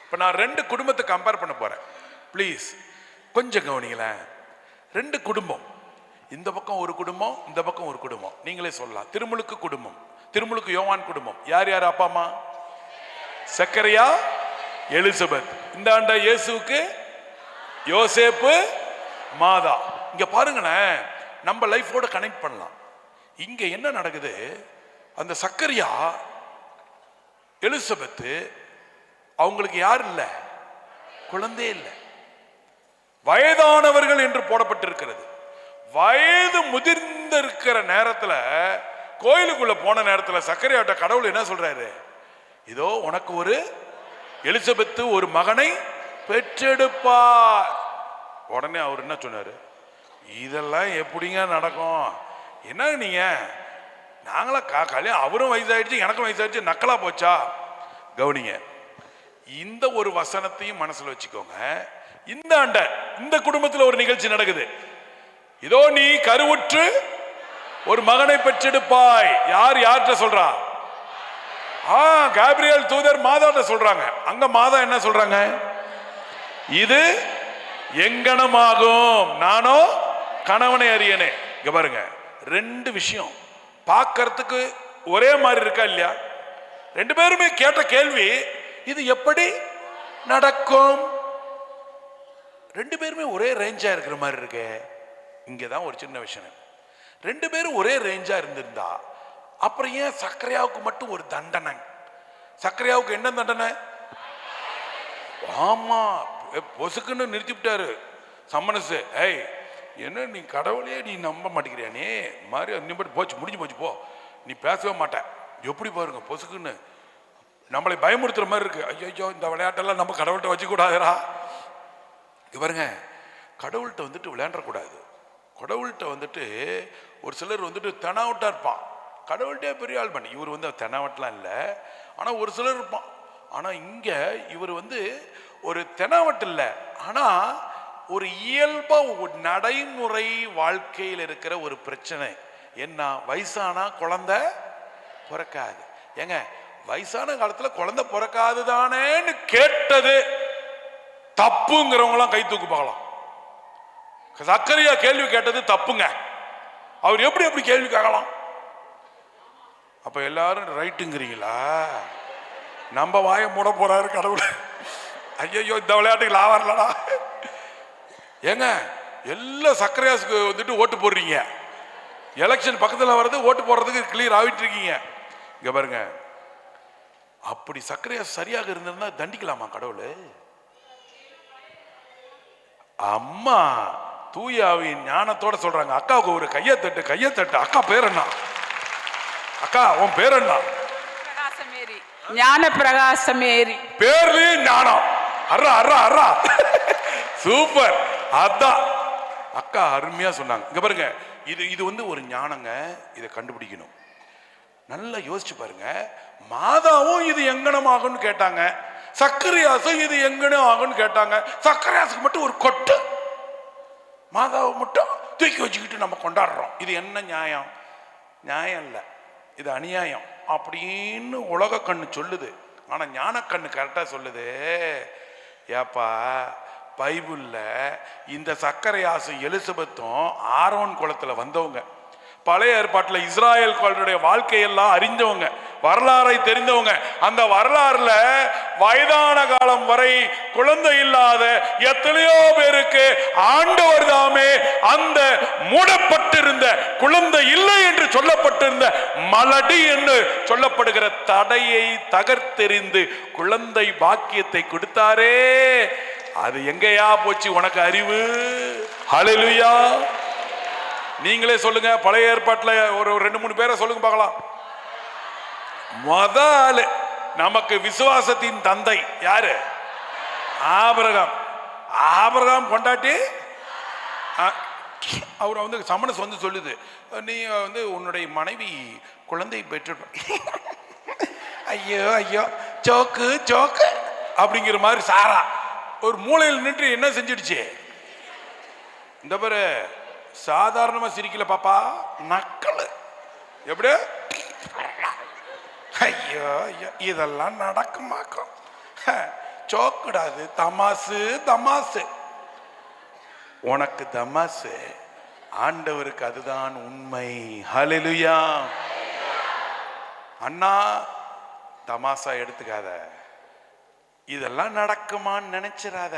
இப்ப நான் 2 குடும்பத்தை கம்பேர் பண்ண போறேன். பிளீஸ் கொஞ்சம் கவனிங்களேன். 2 குடும்பம், இந்த பக்கம் ஒரு குடும்பம், இந்த பக்கம் ஒரு குடும்பம். நீங்களே சொல்லலாம். திருமுழுக்கு குடும்பம், திருமுழுக்கு யோவான் குடும்பம். யார் யார் அப்பா அம்மா? சக்கரியா, எலிசபெத். இந்த ஆண்ட இயேசுவுக்கு யோசேப்பு, மாதா. இங்க பாருங்களேன், நம்ம லைஃபோட கனெக்ட் பண்ணலாம். இங்க என்ன நடக்குது? அந்த சக்கரியா, எலிசபெத், அவங்களுக்கு யார் இல்ல? குழந்தை இல்லை. வயதானவர்கள் என்று போடப்பட்டிருக்கிறது. வயது முதிர்ந்த இருக்கிற நேரத்துல, கோயிலுக்குள்ள போன நேரத்துல சக்கரியாட்ட கடவுள் என்ன சொல்றாரு? இதோ உனக்கு ஒரு எலிசபெத் ஒரு மகனை பெற்றெடுப்பார். உடனே அவர் என்ன சொன்னாரு? இதெல்லாம் எப்படிங்க நடக்கும்? என்ன நீங்க, நாங்களா கல்யாணம், அவரும் வயசாயிடுச்சு எனக்கும் வயசாயிடுச்சு, நக்கலா போச்சா? கவனிங்க, இந்த ஒரு வசனத்தையும் மனசுல வச்சுக்கோங்க. இந்த ஆண்ட இந்த குடும்பத்தில் ஒரு நிகழ்ச்சி நடக்குது. இதோ நீ கருவுற்று ஒரு மகனை பெற்றெடுப்பாய். யார் யார்கிட்ட சொல்றா? காபிரியல் தூதர் மாதாட்ட சொல்றாங்க. அங்க மாதா என்ன சொல்றாங்க? இது எங்கனமாகும், நானோ கணவனை அறியனே. இங்க பாருங்க, 2 விஷயம் பார்க்கறதுக்கு ஒரே மாதிரி இருக்கா இல்லையா? 2 பேருமே கேட்ட கேள்வி, இது எப்படி நடக்கும்? 2 பேருமே ஒரே ரேஞ்சா இருக்கிற மாதிரி இருக்கு. இங்கதான் ஒரு சின்ன விஷயம். 2 பேரும் ஒரே ரேஞ்சா இருந்திருந்தா அப்புறம் ஏன் சக்கரையாவுக்கு மட்டும் ஒரு தண்டனை? சக்கரையாவுக்கு என்ன தண்டனை? ஆமா, பொசுக்குன்னு நிறுத்திவிட்டாரு சம்மனசு. ஏய், என்ன நீ கடவுளையே நீ நம்ப மாட்டேங்கிறியா? நீ மாதிரி நிமிடம் போச்சு, முடிஞ்சு போச்சு, போ, நீ பேசவே மாட்டேன். எப்படி பாருங்க, பொசுக்குன்னு நம்மளை பயமுறுத்துற மாதிரி இருக்கு. ஐயோ, இந்த விளையாட்டெல்லாம் நம்ம கடவுள்கிட்ட வச்சுக்கூடாதுரா. பாருங்க, கடவுள்கிட்ட விளையாண்டக்கூடாது. கடவுள்கிட்ட ஒரு சிலர் தெனாவட்டா இருப்பான். கடவுள்கிட்டே பெரிய ஆள் பண்ணி இவர் தெனாவட்டெலாம் இல்லை, ஆனால் ஒரு சிலர் இருப்பான். ஆனால் இங்கே இவர் ஒரு தெனாவட்டு இல்லை, ஆனால் ஒரு இயல்பா ஒரு நடைமுறை வாழ்க்கையில் இருக்கிற ஒரு பிரச்சனை என்ன? வயசானா குழந்தை பிறக்காது. ஏங்க, வயசான காலத்துல குழந்தை பிறக்காது தானேன்னு கேட்டது தப்புங்கிறவங்களாம் கை தூக்கு பார்க்கலாம். சக்கரியா கேள்வி கேட்டது தப்புங்க. அவர் எப்படி எப்படி கேள்வி கேட்கலாம்? அப்ப எல்லாரும் ரைட்டுங்கிறீங்களா? நம்ம வாய மூட போறாரு கடவுள். ஐயோ, இந்த விளையாட்டுக்கு எலெக்ஷன் பக்கத்தில் வருது, ஓட்டு போடுறதுக்கு கிளியர் ஆகிட்டு இருக்கீங்க. இங்க பாருங்க, அப்படி சர்க்கரையா சரியாக இருந்திருந்தா தண்டிக்கலாமா கடவுள்? அம்மா தூயாவின் ஞானத்தோட சொல்றாங்க, அக்காவுக்கு ஒரு கையை தட்டு, கையை தட்டு. அக்கா பேர் என்ன? அக்கா உன் பேர் என்ன? ஞான பிரகாசமேரி. பேர்லயும் ஞானம். அர்ரா அர்ரா அர்ரா, சூப்பர். அதான் அக்கா அருமையா சொன்னாங்க. இங்க பாருங்க, இது வந்து ஒரு ஞானங்க. இதை கண்டுபிடிக்கணும். நல்லா யோசிச்சு பாருங்க. மாதாவும் இது எங்கனம் ஆகும்னு கேட்டாங்க, சக்கரையாசும் இது எங்கனும் ஆகும்னு கேட்டாங்க. சக்கரையாசுக்கு மட்டும் ஒரு கொட்டு, மாதாவை மட்டும் தூக்கி வச்சுக்கிட்டு நம்ம கொண்டாடுறோம். இது என்ன நியாயம்? நியாயம் இல்லை, இது அநியாயம் அப்படின்னு உலக கண்ணு சொல்லுது. ஆனா ஞான கண்ணு கரெக்டா சொல்லுது, ஏப்பா பைபிள்ல இந்த சக்கரையாசும் எலிசபெத்தும் ஆரோன் குலத்துல வந்தவங்க, பழைய ஏற்பாட்டில் இஸ்ராயல்களுடைய வாழ்க்கையெல்லாம் அறிஞ்சவங்க, வரலாறை தெரிந்தவங்க. அந்த வரலாறுல வயதான காலம் வரை குழந்தை இல்லாத எத்தனையோ பேருக்கு ஆண்டவர் தாமே அந்த மூடப்பட்டிருந்த, குழந்தை இல்லை என்று சொல்லப்பட்டிருந்த மலடி என்று சொல்லப்படுகிற தடையை தகர்த்தெறிந்து குழந்தை பாக்கியத்தை கொடுத்தாரே. அது எங்கேயா போச்சு உனக்கு அறிவு? ஹல்லேலூயா. நீங்களே சொல்லுங்க, பழைய ஏற்பாட்டில் ஒரு 2-3 பேரை சொல்லுங்க பார்க்கலாம். முதல்ல நமக்கு விசுவாசத்தின் தந்தை யாரு? ஆபிரகாம். ஆபிரகாம் கொண்டாட்டி அவர் வந்து சமணஸ் வந்து சொல்லுது, நீ வந்து உன்னுடைய மனைவி குழந்தை பெற்று ஐயோ ஐயோ சோக்கு சோக்கு அப்படிங்கிற மாதிரி சாரா ஒரு மூலையில் நின்று என்ன செஞ்சிடுச்சு? இந்த பாரு, சாதாரணமா சிரிக்கல பாப்பா, நக்கல். எப்படி? ஐயோ ஐயோ, இதெல்லாம் நடக்குமாக்கும். சோக்குடாது, தமாசு தமாசு. உனக்கு தமாசு, ஆண்டவருக்கு அதுதான் உண்மை. ஹல்லேலூயா. அண்ணா தமாசா எடுத்துக்காத, இதெல்லாம் நடக்குமான்னு நினைச்சிடாத.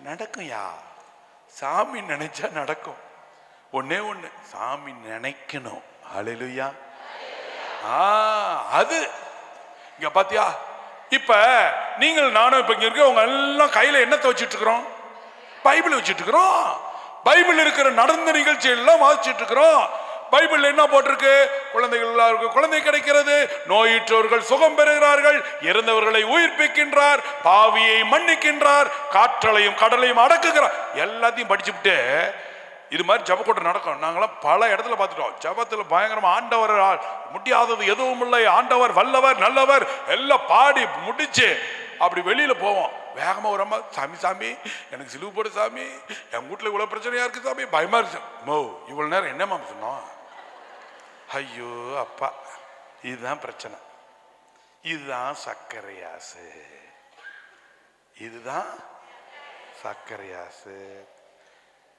நடக்கும்யா, சாமி நினைச்சா நடக்கும். ஒன்னே ஒண்ணு, சாமி நினைக்கணும். ஹல்லேலூயா. அது இங்க பாத்தியா? இப்ப நீங்கள் நானும் இப்ப இங்க இருக்க உங்க எல்லாம் கையில என்னத்தை வச்சிட்டு இருக்கிறோம்? பைபிள் வச்சிட்டு இருக்கிறோம். பைபிள் இருக்கிற நடந்த நிகழ்ச்சி எல்லாம் வாசிச்சுட்டு இருக்கிறோம். பைபிள் என்ன போட்டிருக்கு? குழந்தைகள் குழந்தை கிடைக்கிறது, நோயுற்றவர்கள் சுகம் பெறுகிறார்கள், இறந்தவர்களை உயிர்ப்பிக்கின்றார், பாவியை மன்னிக்கின்றார், காற்றலையும் கடலையும் அடக்குகிறார். எல்லாத்தையும் படிச்சுட்டு இது மாதிரி ஜபக்கூட்டம் நடக்கும். நாங்களாம் பல இடத்துல பார்த்துட்டோம். ஜபத்துல பயங்கரமா ஆண்டவர் முடியாதது எதுவும் இல்லை, ஆண்டவர் வல்லவர் நல்லவர் எல்லாம் பாடி முடிச்சு அப்படி வெளியில போவோம். வேகமா ஒரு அம்மா, சாமி சாமி எனக்கு சிலுவை போடு சாமி, என் வீட்டுல இவ்வளவு பிரச்சனையா இருக்கு சாமி, பயமா இருக்கு. மோ இவ்வளவு நேரம் என்னம்மா சொன்னோம்? ஐயோ அப்பா, இதுதான் பிரச்சனை. இதுதான் சர்க்கரையாசு, இதுதான் சர்க்கரையாசு.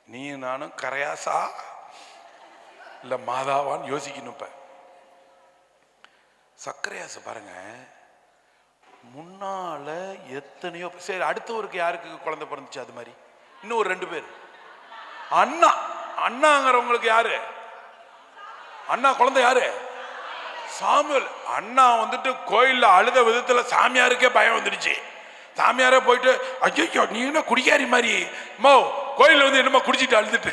நீ நானும் கரையாசா இல்ல மாதாவான்னு யோசிக்கணும். இப்ப சர்க்கரையாசு பாருங்க, முன்னால எத்தனையோ. சரி, அடுத்தவருக்கு யாருக்கு குழந்தை பிறந்துச்சு? அது மாதிரி இன்னும் ஒரு 2 பேர். அண்ணா, அண்ணாங்கிறவங்களுக்கு யாரு அண்ணா? குழந்தை யாரு? சாமுவேல். அண்ணா வந்துட்டு கோயில்ல அழுத விதத்துல சாமியாருக்கே பயம் வந்துடுச்சு. சாமியாரே போயிட்டு, ஐயோ நீ என்ன குடிக்காரி மாதிரி மோ கோயில்ல வந்து என்னமா குடிச்சிட்டு அழுதுட்டு,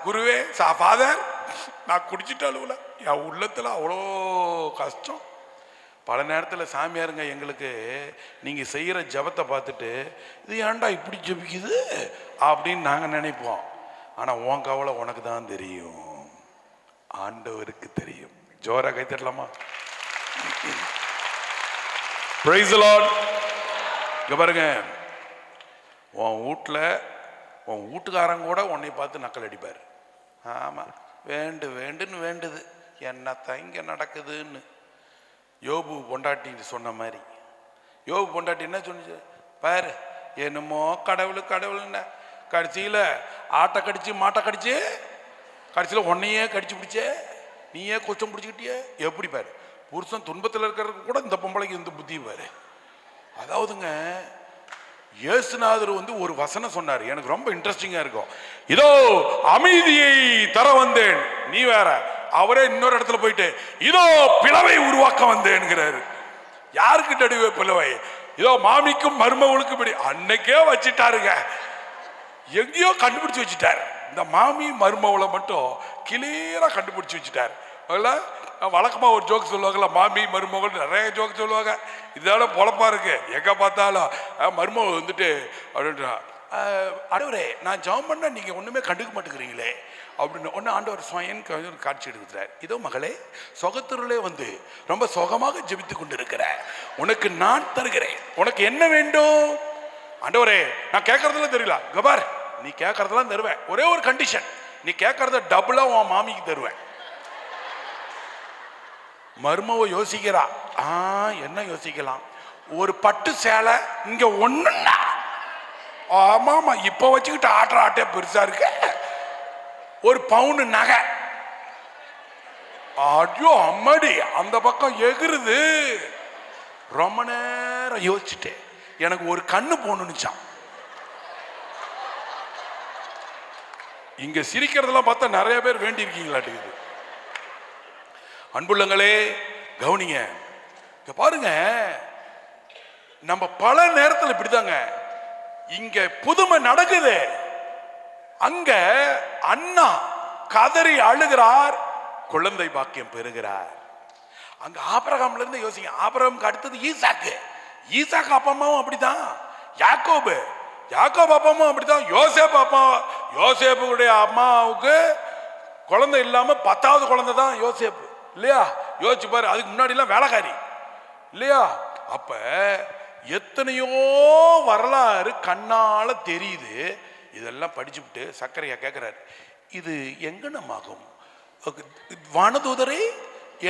குருவே ஃபாதர் நான் குடிச்சிட்டு அழுவல, என் உள்ளத்துல அவ்வளோ கஷ்டம். பல நேரத்தில் சாமியாருங்க எங்களுக்கு நீங்க செய்யற ஜபத்தை பார்த்துட்டு, இது ஏன்டா இப்படி ஜபிக்குது அப்படின்னு நாங்க நினைப்போம். ஆனா உன் கவலை உனக்கு தான் தெரியும், ஆண்டவருக்கு தெரியும். ஜோரா கை தட்டலாமா? Price the Lord. இங்க பாருங்க, உன் வீட்டுல உன் வீட்டுக்காரங்க கூட உன்னை பார்த்து நக்கல் அடிப்பார். ஆமா, வேண்டு வேண்டுன்னு வேண்டுது, என்னத்தான் இங்க நடக்குதுன்னு. யோபு பொண்டாட்டி சொன்ன மாதிரி, யோபு பொண்டாட்டி என்ன சொன்னிச்சு பாரு, என்னமோ கடவுள் கடவுள்ன, கடைசியில ஆட்டை கடிச்சு மாட்டை கடிச்சு கடைசியில உன்னையே கடிச்சு பிடிச்சே, நீயே கொச்சம் பிடிச்சிக்கிட்டியே. எப்படி பாரு, புருஷன் துன்பத்தில் இருக்கிறதுக்கு கூட இந்த பொம்பளைக்கு இந்த புத்தி பாரு. அதாவதுங்க இயேசுநாதர் ஒரு வசனம் சொன்னார், எனக்கு ரொம்ப இன்ட்ரெஸ்டிங்கா இருக்கும். இதோ அமைதியை தர வந்தேன், நீ வேற. அவரே இன்னொரு இடத்துல போயிட்டு இதோ பிளவை உருவாக்க வந்தேன்கிறாரு. யாருக்கிட்ட பிளவை? இதோ மாமிக்கும் மருமகளுக்கும் இப்படி அன்னைக்கே வச்சுட்டாருங்க. எங்கேயோ கண்டுபிடிச்சு வச்சுட்டாரு. இந்த மாமி மருமகளை மட்டும் கிளியரா கண்டுபிடிச்சு வச்சுட்டாரு. வழக்கமா ஒரு ஜோக் சொல்லுவாங்கல்ல, மாமி மருமகள் நிறைய ஜோக் சொல்லுவாங்க. இதோட பொழப்பா இருக்கு, எங்க பார்த்தாலும் மருமகள் அப்படின்றா, ஆண்டவரே நான் ஜெபம் பண்ண நீங்க ஒண்ணுமே கண்டுக்க மாட்டேங்கிறீங்களே அப்படின்னு ஒன்னு ஆண்டவர் சுயன் காட்சி எடுக்கிறார். இதோ மகளே, சொகத்திலே ரொம்ப சுகமாக ஜெபித்து கொண்டு இருக்கிற உனக்கு நான் தருகிறேன், உனக்கு என்ன வேண்டும்? ஆண்டவரே நான் கேட்கறதுல தெரியல, கபார் நீ கேட்கறதெல்லாம் தருவேன், ஒரே ஒரு கண்டிஷன், நீ கேட்கறத டபுளா உன் மாமிக்கு தருவேன். மருமவ யோசிக்கிறா, என்ன யோசிக்கலாம், ஒரு பட்டு சேலை இங்க ஒண்ணுன்னா, ஆமாமா இப்ப வச்சுக்கிட்டு ஆட்டே பெருசா இருக்கு, ஒரு பவுன் நகை, ஐயோ அம்மாடி அந்த பக்கம் எகிருது. ரொம்ப நேரம் யோசிச்சுட்டு எனக்கு ஒரு கண்ணு போகணுச்சான். இங்க சிரிக்கிறதெல்லாம் பார்த்தா நிறைய பேர் வேண்டி இருக்கீங்களாட்டுக்குது. அன்புள்ளங்களே கவனிங்க, பாருங்க, நம்ம பல நேரத்தில் இப்படிதாங்க, இங்க புதுமை நடக்குது, அங்க அண்ணா கதறி அழுகிறார், குழந்தை பாக்கியம் பெறுகிறார். அங்க ஆபிரகாம்ல இருந்து யோசிங்க, ஆபிரகாமுக்கு அடுத்தது ஈசாக்கு, ஈசாக்கு அப்பா அம்மாவும் அப்படிதான், யாக்கோபு அப்பா அம்மாவும் அப்படிதான், யோசேப்புடைய அம்மாவுக்கு குழந்தை இல்லாம 10வது குழந்தை தான் யோசேப்பு இல்லையா? யோசிச்சு பாரு, அதுக்கு முன்னாடி எல்லாம் வேலைக்காரி இல்லையா? அப்ப எத்தனையோ வரலாறு கண்ணால தெரியுது. இதெல்லாம் படிச்சுட்டு சக்கரையா கேட்கிறாரு, இது எங்கனமாகும்? வானதூதரே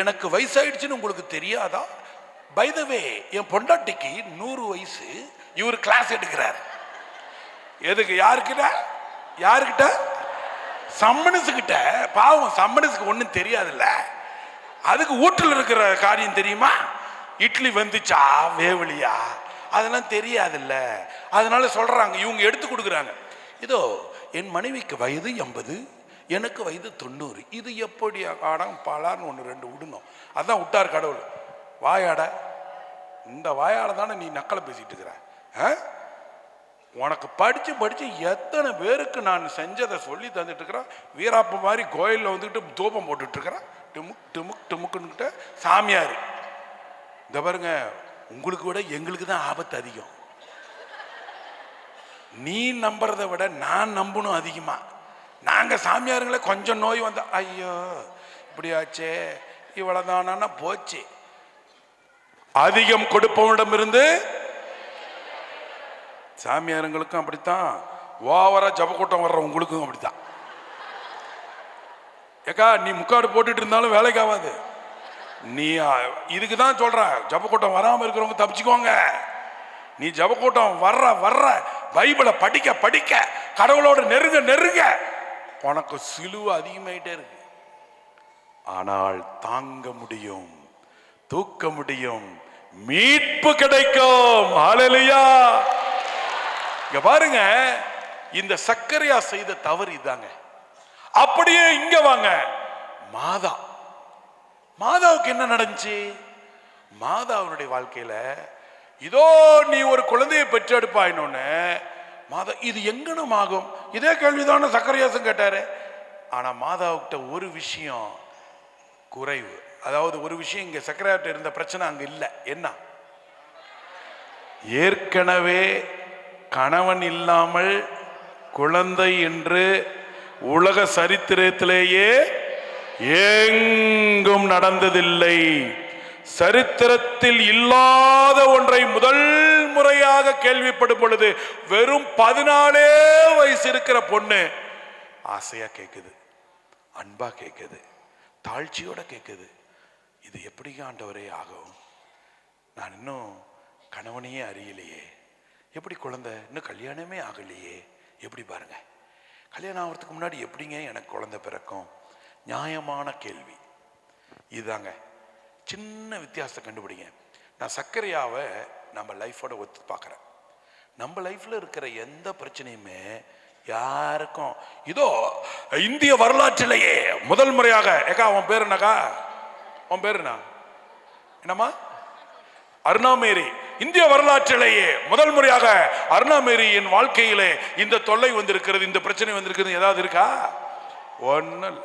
எனக்கு வயசாயிடுச்சுன்னு உங்களுக்கு தெரியாதா? பை த வே என் பொண்டாட்டிக்கு 100 வயசு. இவர் கிளாஸ் எடுக்கிறார். எதுக்கு? யாருக்கிட்ட? சம்மனசுக்கிட்ட. பாவம், சம்மனசுக்கு ஒன்றும் தெரியாதுல்ல, அதுக்கு வீட்டில் இருக்கிற காரியம் தெரியுமா? இட்லி வந்துச்சா வேவலியா அதெல்லாம் தெரியாதுல்ல. அதனால சொல்றாங்க, இவங்க எடுத்து கொடுக்குறாங்க, இதோ என் மனைவிக்கு வயது 80, எனக்கு வயது 90, இது எப்படி ஆடம் பாலான்னு 1-2 விடணும். அதான் விட்டார் கடவுள். வாயாட, இந்த வாயாட தானே நீ நக்கலை பேசிட்டு இருக்கிற. உனக்கு படிச்சு எத்தனை பேருக்கு நான் செஞ்சதை சொல்லி தந்துட்டு இருக்கிறேன். வீராப்ப மாதிரி கோயிலில் வந்துட்டு தூபம் போட்டுட்டு இருக்கிறேன், டுமுக்குன்னுக்கிட்ட சாமியார். இந்த பாருங்க, உங்களுக்கு விட எங்களுக்கு தான் ஆபத்து அதிகம். நீ நம்புறதை விட நான் நம்பணும் அதிகமா. நாங்க சாமியாருங்களே கொஞ்சம் நோய் வந்தா ஐயோ இப்படியாச்சே இவ்வளவுதானா போச்சு. அதிகம் கொடுப்பவனிடம் இருந்து சாமியாருங்களுக்கும் அப்படித்தான், ஓவரா ஜபக்கூட்டம் வர்ற உங்களுக்கும் அப்படித்தான். ஏக்கா நீ முக்காடு போட்டுட்டு இருந்தாலும் வேலைக்கு ஆகாது. நீ இதுக்குதான் சொல்ற, ஜபக்கூட்டம் வராம இருக்கிறவங்க தப்பிச்சுக்கோங்க. நீ ஜபக்கூட்டம் வர்ற பைபிளை படிக்க கடவுளோட நெருங்க உனக்கு சிலுவை அதிகமாயிட்டே இருக்கு. ஆனால் தாங்க முடியும், தூக்க முடியும், மீட்பு கிடைக்கும். ஹல்லேலூயா. இங்க பாருங்க, இந்த சக்கரையா செய்த தவறு இதாங்க. அப்படியே இங்க வாங்க, மாதாவுக்கு என்ன நடந்துச்சு? மாதாவுடைய வாழ்க்கையில இதோ நீ ஒரு குழந்தையை பெற்றெடுப்பாயினோன்னு மாதா, இது எங்கனும் ஆகும்? இதே கேள்விதான சக்கரையாசம் கேட்டாரு. ஆனா மாதாவுக்கிட்ட ஒரு விஷயம் குறைவு, அதாவது ஒரு விஷயம் இங்க சக்கரையாட்ட இருந்த பிரச்சனை அங்க இல்ல. என்ன? ஏற்கனவே கணவன் இல்லாமல் குழந்தை என்று உலக சரித்திரத்திலேயே எங்கும் நடந்ததில்லை. சரித்திரத்தில் இல்லாத ஒன்றை முதல் முறையாக கேள்விப்படும் பொழுது வெறும் 14 வயசு இருக்கிற பொண்ணு ஆசையா கேக்குது, அன்பா கேக்குது, தாழ்ச்சியோட கேக்குது, இது எப்படி ஆண்டவரே ஆகும்? நான் இன்னும் கணவனையே அறியலையே, எப்படி குழந்தை, இன்னும் கல்யாணமே ஆகலையே, எப்படி பாருங்க, கல்யாணம் ஆகிறதுக்கு முன்னாடி எப்படிங்க எனக்கு குழந்தை பிறக்கும்? நியாயமான கேள்வி இதுதாங்க. சின்ன வித்தியாசத்தை கண்டுபிடிங்க. நான் சர்க்கரையாவை நம்ம லைஃபோட ஒத்து பார்க்குறேன். நம்ம லைஃப்ல இருக்கிற எந்த பிரச்சனையுமே யாருக்கும் இதோ இந்திய வரலாற்றிலேயே முதல் முறையாக ஏக்கா உன் பேர் என்னக்கா? உன் பேர் என்ன? என்னம்மா? அருணாமேரி. இந்திய வரலாற்றிலேயே முதல் முறையாக அருணாமேரியின் வாழ்க்கையிலே இந்த தொல்லை வந்திருக்கிறது, இந்த பிரச்சனை வந்திருக்கிறது ஏதாவது இருக்கா? ஒன்னும் இல்லை.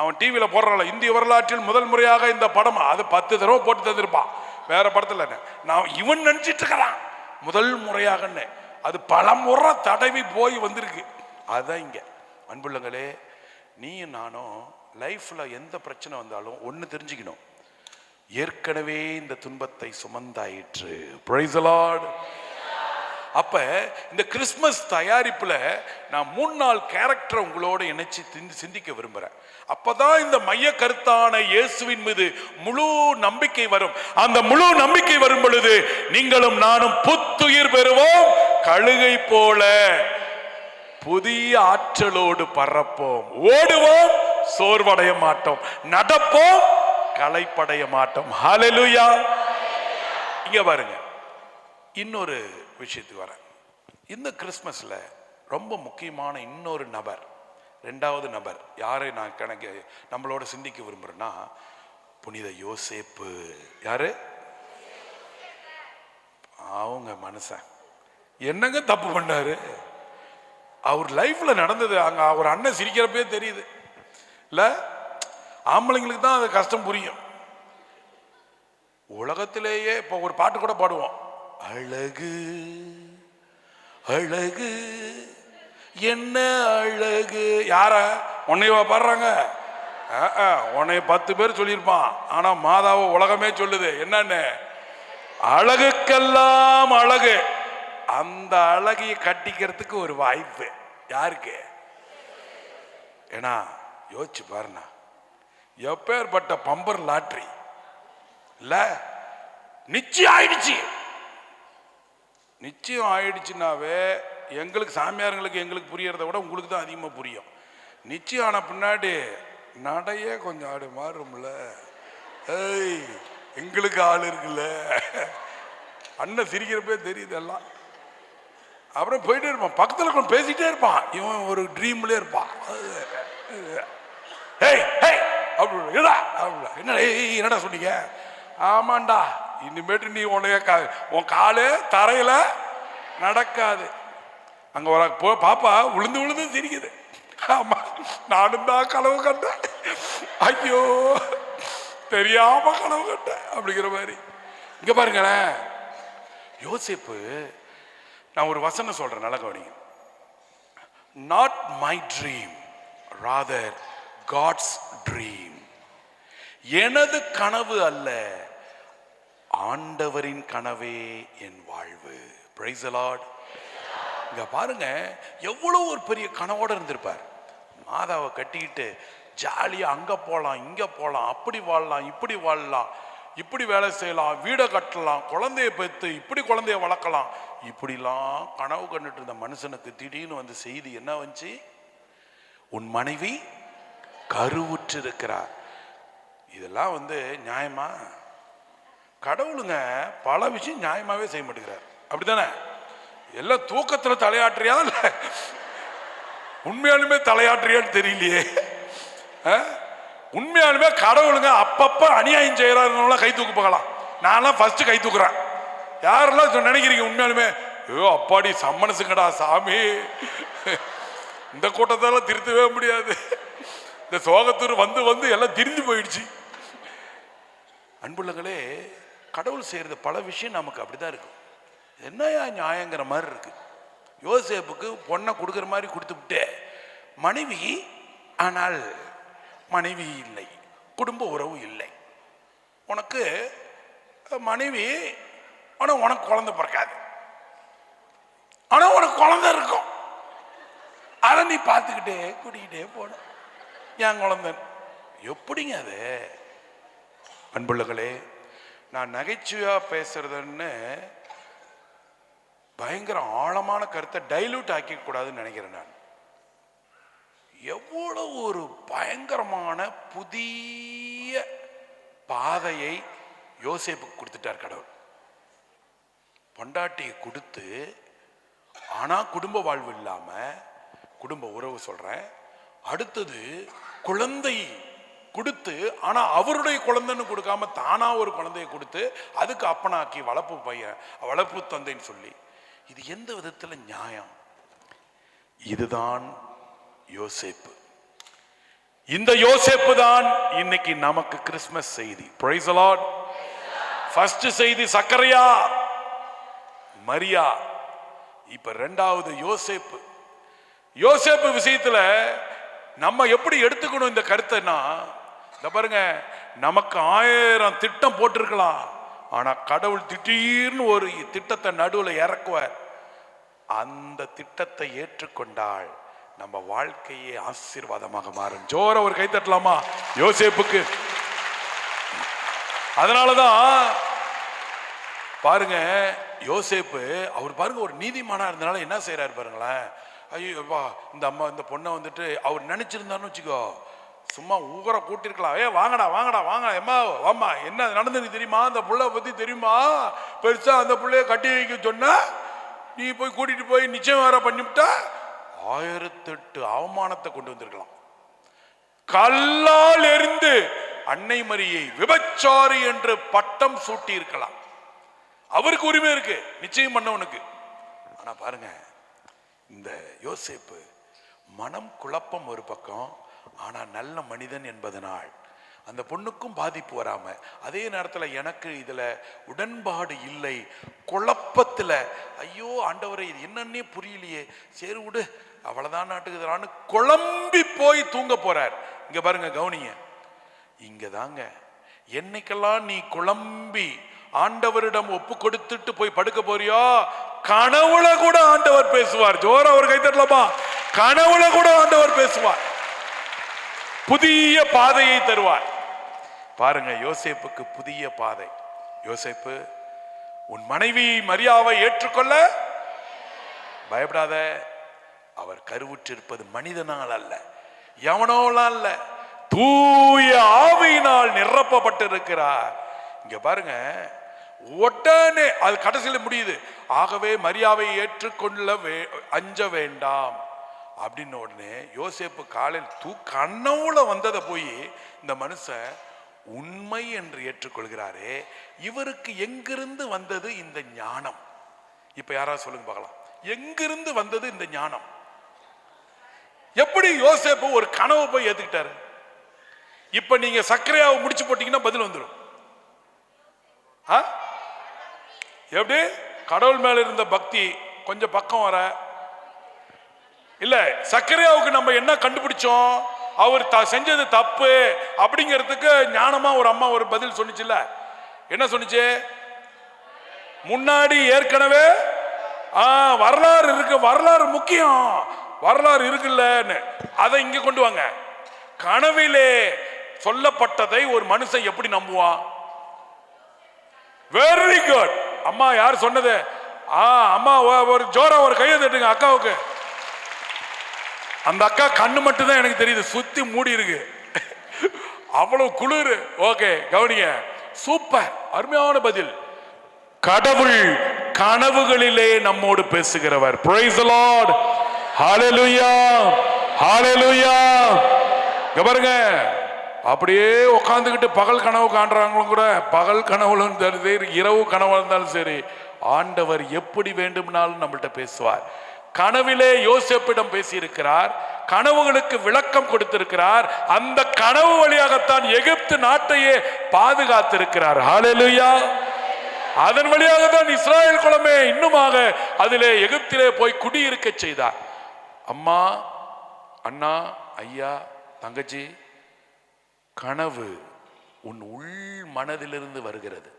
அவன் டிவியில போடுறான் இந்திய வரலாற்றில் முதல் முறையாக இந்த படம், அது 10 தடவை போட்டு தந்திருப்பான் வேற படத்துல. நான் இவன் நினைச்சிட்டு இருக்கிறான் முதல் முறையாகன்னு, அது பல முறை தடவி போய் வந்திருக்கு. அதுதான் இங்க. அன்புள்ளங்களே, நீயும் நானும் லைஃப்ல எந்த பிரச்சனை வந்தாலும் ஒன்னு தெரிஞ்சுக்கணும், ஏற்கனவே இந்த துன்பத்தை சுமந்தாயிற்று. Price the Lord. அப்ப இந்த கிறிஸ்துமஸ் தயாரிப்புல நான் 3-4 கேரக்டர் உங்களோட இணைச்சு சிந்திக்க விரும்புறேன். அப்பதான் இந்த மைய கருத்தான இயேசுவின் மீது முழு நம்பிக்கை வரும். அந்த முழு நம்பிக்கை வரும் பொழுது நீங்களும் நானும் புத்துயிர் பெறுவோம். கழுகை போல புதிய ஆற்றலோடு பறப்போம், ஓடுவோம், சோர்வடைய மாட்டோம், நடப்போம், களைப்படைய மாட்டோம். ஹல்லேலூயா. இங்க பாருங்க, இன்னொரு விஷயத்துக்கு வரேன். இந்த கிறிஸ்மஸ்ல ரொம்ப முக்கியமான இன்னொரு நபர், 2வது நபர் யாரை நான் கணக்கு நம்மளோட சிந்திக்க விரும்புறேன்னா, புனித யோசேப்பு. யாரு? அவங்க மனுஷன் என்னங்க தப்பு பண்ணாரு? அவர் லைஃப்ல நடந்தது அங்க அவர் அண்ணன் சிரிக்கிறப்பே தெரியுது இல்ல? ஆம்பளைங்களுக்கு தான் அது கஷ்டம் புரியும். உலகத்திலேயே இப்போ ஒரு பாட்டு கூட பாடுவோம், அழகு அழகு என்ன அழகு. யார? உன்னையவா பாடுறாங்க? உன்னைய 10 பேர் சொல்லியிருப்பான். ஆனா மாதாவை உலகமே சொல்லுது என்னன்னு, அழகுக்கெல்லாம் அழகு. அந்த அழகையை கட்டிக்கிறதுக்கு ஒரு வாய்ப்பு யாருக்கு? ஏன்னா யோசிச்சு பாருண்ணா, எப்பேற்பட்ட பம்பர் லாட்ரி இல்ல? நிச்சயம் ஆயிடுச்சு. நிச்சயம் ஆயிடுச்சுனாவே எங்களுக்கு சாமியாருங்களுக்கு எங்களுக்கு புரியறத விட உங்களுக்கு தான் அதிகமா புரியும். நிச்சயம் ஆன பின்னாடி நடையே கொஞ்சம் ஆடு மாறும்ல. ஏய், எங்களுக்கு ஆள் இருக்குல்ல. அண்ணன் சிரிக்கிறப்பே தெரியுது எல்லாம். அப்புறம் போயிட்டே இருப்பான், பக்கத்துல கொஞ்சம் பேசிட்டே இருப்பான், இவன் ஒரு ட்ரீம்ல இருப்பான். என்னடா சொன்னீங்க? ஆமாண்டா, இனிமேட்டு நீ உன் காலு தரையில நடக்காது. அங்க வர பாப்பா விழுந்து விழுந்து சிரிக்குது. ஆமா, நானும் தான் கனவு கண்டேன், ஐயோ தெரியாம கனவு கண்டேன் அப்படிங்கிற மாதிரி. இங்க பாருங்களேன், யோசேப்பு, நான் ஒரு வசனம் சொல்றேன், நல்ல கவனிங்க. Not my dream, rather God's dream. எனது கனவு அல்ல, ஆண்டவரின் கனவே என் வாழ்வு. Praise the Lord. இங்க பாருங்க, எவ்வளவு ஒரு பெரிய கனவோட இருந்திருப்பார். மாதாவை கட்டிக்கிட்டு ஜாலியா அங்க போலாம், இங்க போலாம், அப்படி வாழலாம், இப்படி வாழலாம், இப்படி வேலை செய்யலாம், வீடை கட்டலாம், குழந்தைய பெற்று இப்படி குழந்தைய வளர்க்கலாம், இப்படிலாம் கனவு கண்டுட்டு இருந்த மனுஷனுக்கு திடீர்னு வந்து செய்தி என்ன வந்துச்சு? உன் மனைவி கருவுற்று இருக்கிறார். இதெல்லாம் வந்து நியாயமா? கடவுளுங்க பல விஷயம் நியாயமாவே செய்ய மாட்டேங்கிறார், அப்படித்தானே? எல்லாம் தூக்கத்துல தலையாட்டுறியா இல்ல உண்மையாலுமே தலையாட்டுறியான்னு தெரியலையே. உண்மையாலுமே கடவுளுங்க அப்பப்ப அநியாயம் செய்யறாங்க கை தூக்கு போகலாம். நான்லாம் ஃபர்ஸ்ட் கை தூக்குறேன். யாரெல்லாம் நினைக்கிறீங்க உண்மையாலுமே, ஐயோ அப்பாடி சம்மனசுங்கடா சாமி, இந்த கூட்டத்தெல்லாம் திருத்தவே முடியாது, இந்த சோகத்தூர் வந்து வந்து எல்லாம் திரிந்து போயிடுச்சு. அன்புள்ளங்களே, கடவுள் செய்யறது பல விஷயம் நமக்கு அப்படிதான் இருக்கும். என்னையா நியாயங்கிற மாதிரி இருக்கு. யோசேப்புக்கு பொண்ணை கொடுக்குற மாதிரி கொடுத்துவிட்டு மனைவி, ஆனால் மனைவி இல்லை, குடும்ப உறவு இல்லை. உனக்கு மனைவி, ஆனா உனக்கு குழந்தை பிறக்காது, ஆனா உனக்கு குழந்தை இருக்கும், அதை நீ பார்த்துக்கிட்டே கூட்டிக்கிட்டே போன என் குழந்தை. எப்படிங்க அது? அன்புள்ளங்களே, நான் நகைச்சுவையா பேசுறதுன்னு பயங்கர ஆழமான கருத்தை டைலூட் ஆக்கிக்க கூடாதுன்னு நினைக்கிறேன் நான். எவ்வளவு ஒரு பயங்கரமான புதிய பாதையை யோசேப்புக்கு கொடுத்துட்டார் கடவுள். பொண்டாட்டியை கொடுத்து ஆனா குடும்ப வாழ்வு இல்லாம, குடும்ப உறவு சொல்றேன், அடுத்தது குழந்தை கொடுத்து, ஆனா அவருடைய குழந்தைன்னு கொடுக்காம தானா ஒரு குழந்தையை கொடுத்து அதுக்கு அப்பனாக்கி வளர்ப்பு பையன், வளர்ப்பு தந்தைன்னு சொல்லி, இது எந்த விதத்துல நியாயம்? இதுதான் யோசேப்பு. இந்த யோசேப்பு தான் இன்னைக்கு நமக்கு கிறிஸ்துமஸ் செய்தி. Price the Lord. ஃபர்ஸ்ட் செய்தி சக்கரையா, மரியா, இப்ப இரண்டாவது யோசேப்பு. யோசேப்பு விஷயத்துல நம்ம எப்படி எடுத்துக்கணும் இந்த கருத்தைனா, இந்த பாருங்க, நமக்கு 1000 திட்டம் போட்டிருக்கலாம், ஆனா கடவுள் திடீர்னு ஒரு திட்டத்தை நடுவுல இறக்குவார். அந்த திட்டத்தை ஏற்றுக்கொண்டால் நம்ம வாழ்க்கையே ஆசீர்வாதமாக மாறும். ஜோர ஒரு கை தட்டலாமா யோசேப்புக்கு? அதனாலதான் பாருங்க, யோசேப்பு அவர் பாருங்க ஒரு நீதிமானா இருந்தனால என்ன செய்யறாரு பாருங்களேன். ஐயோப்பா, இந்த அம்மா இந்த பொண்ணை வந்துட்டு அவர் நினைச்சிருந்தாருன்னு வச்சுக்கோ, சும்மா ஊரை கூட்டிருக்கலாம். வாங்கடா வாங்கடா வாங்க, எம்மா வாமா, என்ன நடந்தது தெரியுமா, அந்த புள்ள பத்தி தெரியுமா, பெருசா அந்த புள்ளைய கட்டி வைக்க சொன்னா நீ போய் கூட்டிட்டு போய் நிச்சயம் வேற பண்ணிவிட்டா 1008 அவமானத்தை கொண்டு வந்திருக்கலாம். கல்லால் எறிந்து அன்னை மரியை விபச்சாரி என்று பட்டம் சூட்டி இருக்கலாம். அவருக்கு உரிமை இருக்கு நிச்சயம் பண்ணவனுக்கு. ஆனா பாருங்க, இந்த யோசேப்பு மனம் குழப்பம் ஒரு பக்கம், ஆனா நல்ல மனிதன் என்பதனால் அந்த பொண்ணுக்கும் பாதிப்பு வராம, அதே நேரத்தில் எனக்கு இதுல உடன்பாடு இல்லை, குழப்பத்துல ஐயோ ஆண்டவரை இது என்னன்னே புரியலையே, சரி விடு அவ்வளவுதான் நாட்டுக்குதான்னு குழம்பி போய் தூங்க போறார். இங்க பாருங்க, கவனிங்க, இங்க தாங்க என்னைக்கெல்லாம் நீ குழம்பி ஆண்டவரிடம் ஒப்பு கொடுத்துட்டு போய் படுக்க போறியோ, கனவுல கூட ஆண்டவர் பேசுவார். ஜோர அவர் கைத்தட்டலாமா? கனவுல கூட ஆண்டவர் பேசுவார், புதிய பாதையை தருவார். பாருங்க, யோசேப்புக்கு புதிய பாதை. யோசேப்பு, உன் மனைவி மரியாவை ஏற்றுக்கொள்ள பயப்படாத. அவர் கருவுற்றிருப்பது மனிதனால் அல்ல, எவனோலாம் அல்ல, தூய ஆவியினால் நிரப்பப்பட்டிருக்கிறார். இங்க பாருங்க, உடனே அது கடைசியில் முடியுது. ஆகவே மரியாவை ஏற்றுக்கொள்ள அஞ்ச வேண்டாம் அப்படின்னு உடனே யோசேப்பு காலையில் கனவுல வந்ததை போய் இந்த மனுஷன் உண்மை என்று ஏற்றுக்கொள்கிறாரே, இவருக்கு எங்கிருந்து வந்தது இந்த ஞானம்? இப்ப யாராவது சொல்லுங்க பார்க்கலாம், எங்கிருந்து வந்தது இந்த ஞானம்? எப்படி யோசேப்பு ஒரு கனவு போய் ஏத்துக்கிட்டாரு? இப்ப நீங்க சக்கரையாவை முடிச்சு போட்டீங்கன்னா பதில் வந்துடும். எப்படி கடவுள் மேல இருந்த பக்தி கொஞ்சம் பக்கம் வர இல்ல, சக்கரையாவுக்கு நம்ம என்ன கண்டுபிடிச்சோம், அவர் செஞ்சது தப்பு அப்படிங்கிறதுக்கு ஞானமா ஒரு அம்மா ஒரு பதில் சொன்னிச்சுல்ல. என்ன சொன்னிச்சு? முன்னாடி ஏற்கனவே வரலாறு இருக்கு, வரலாறு முக்கியம், வரலாறு இருக்குல்லன்னு அதை இங்க கொண்டு வாங்க. கனவிலே சொல்லப்பட்டதை ஒரு மனுஷன் எப்படி நம்புவான்? Very good. அம்மா யார் சொன்னது? அம்மா ஒரு ஜோரா ஒரு கையை தட்டுங்க அக்காவுக்கு. அந்த அக்கா கண்ணு மட்டும் தான் எனக்கு தெரியுது, சுத்தி மூடி இருக்கு, அவ்வளவு குளிர். ஓகே, கவனிங்க, சூப்பர், அருமையான பதில். கடவுள் கனவுகளிலே நம்மோடு பேசுகிறவர். Praise the lord. ஹalleluya, ஹalleluya. பாருங்க, அப்படியே உட்காந்துக்கிட்டு பகல் கனவு காண்றாங்களும் கூட, பகல் கனவுலும் சரி இரவு கனவு இருந்தாலும் சரி, ஆண்டவர் எப்படி வேண்டும்னாலும் நம்மள்ட்ட பேசுவார். கனவிலே யோசேப்பிடம் பேசியிருக்கிறார், கனவுகளுக்கு விளக்கம் கொடுத்திருக்கிறார். அந்த கனவு வழியாகத்தான் எகிப்து நாட்டையே பாதுகாத்திருக்கிறார். ஹalleluya. அதன் வழியாக தான் இஸ்ராயல் குலமே இன்னுமாக அதிலே எகிப்திலே போய் குடியிருக்க செய்தார். அம்மா, அண்ணா, ஐயா, தங்கச்சி, கனவு உன் உள் மனதிலிருந்து வருகிறது.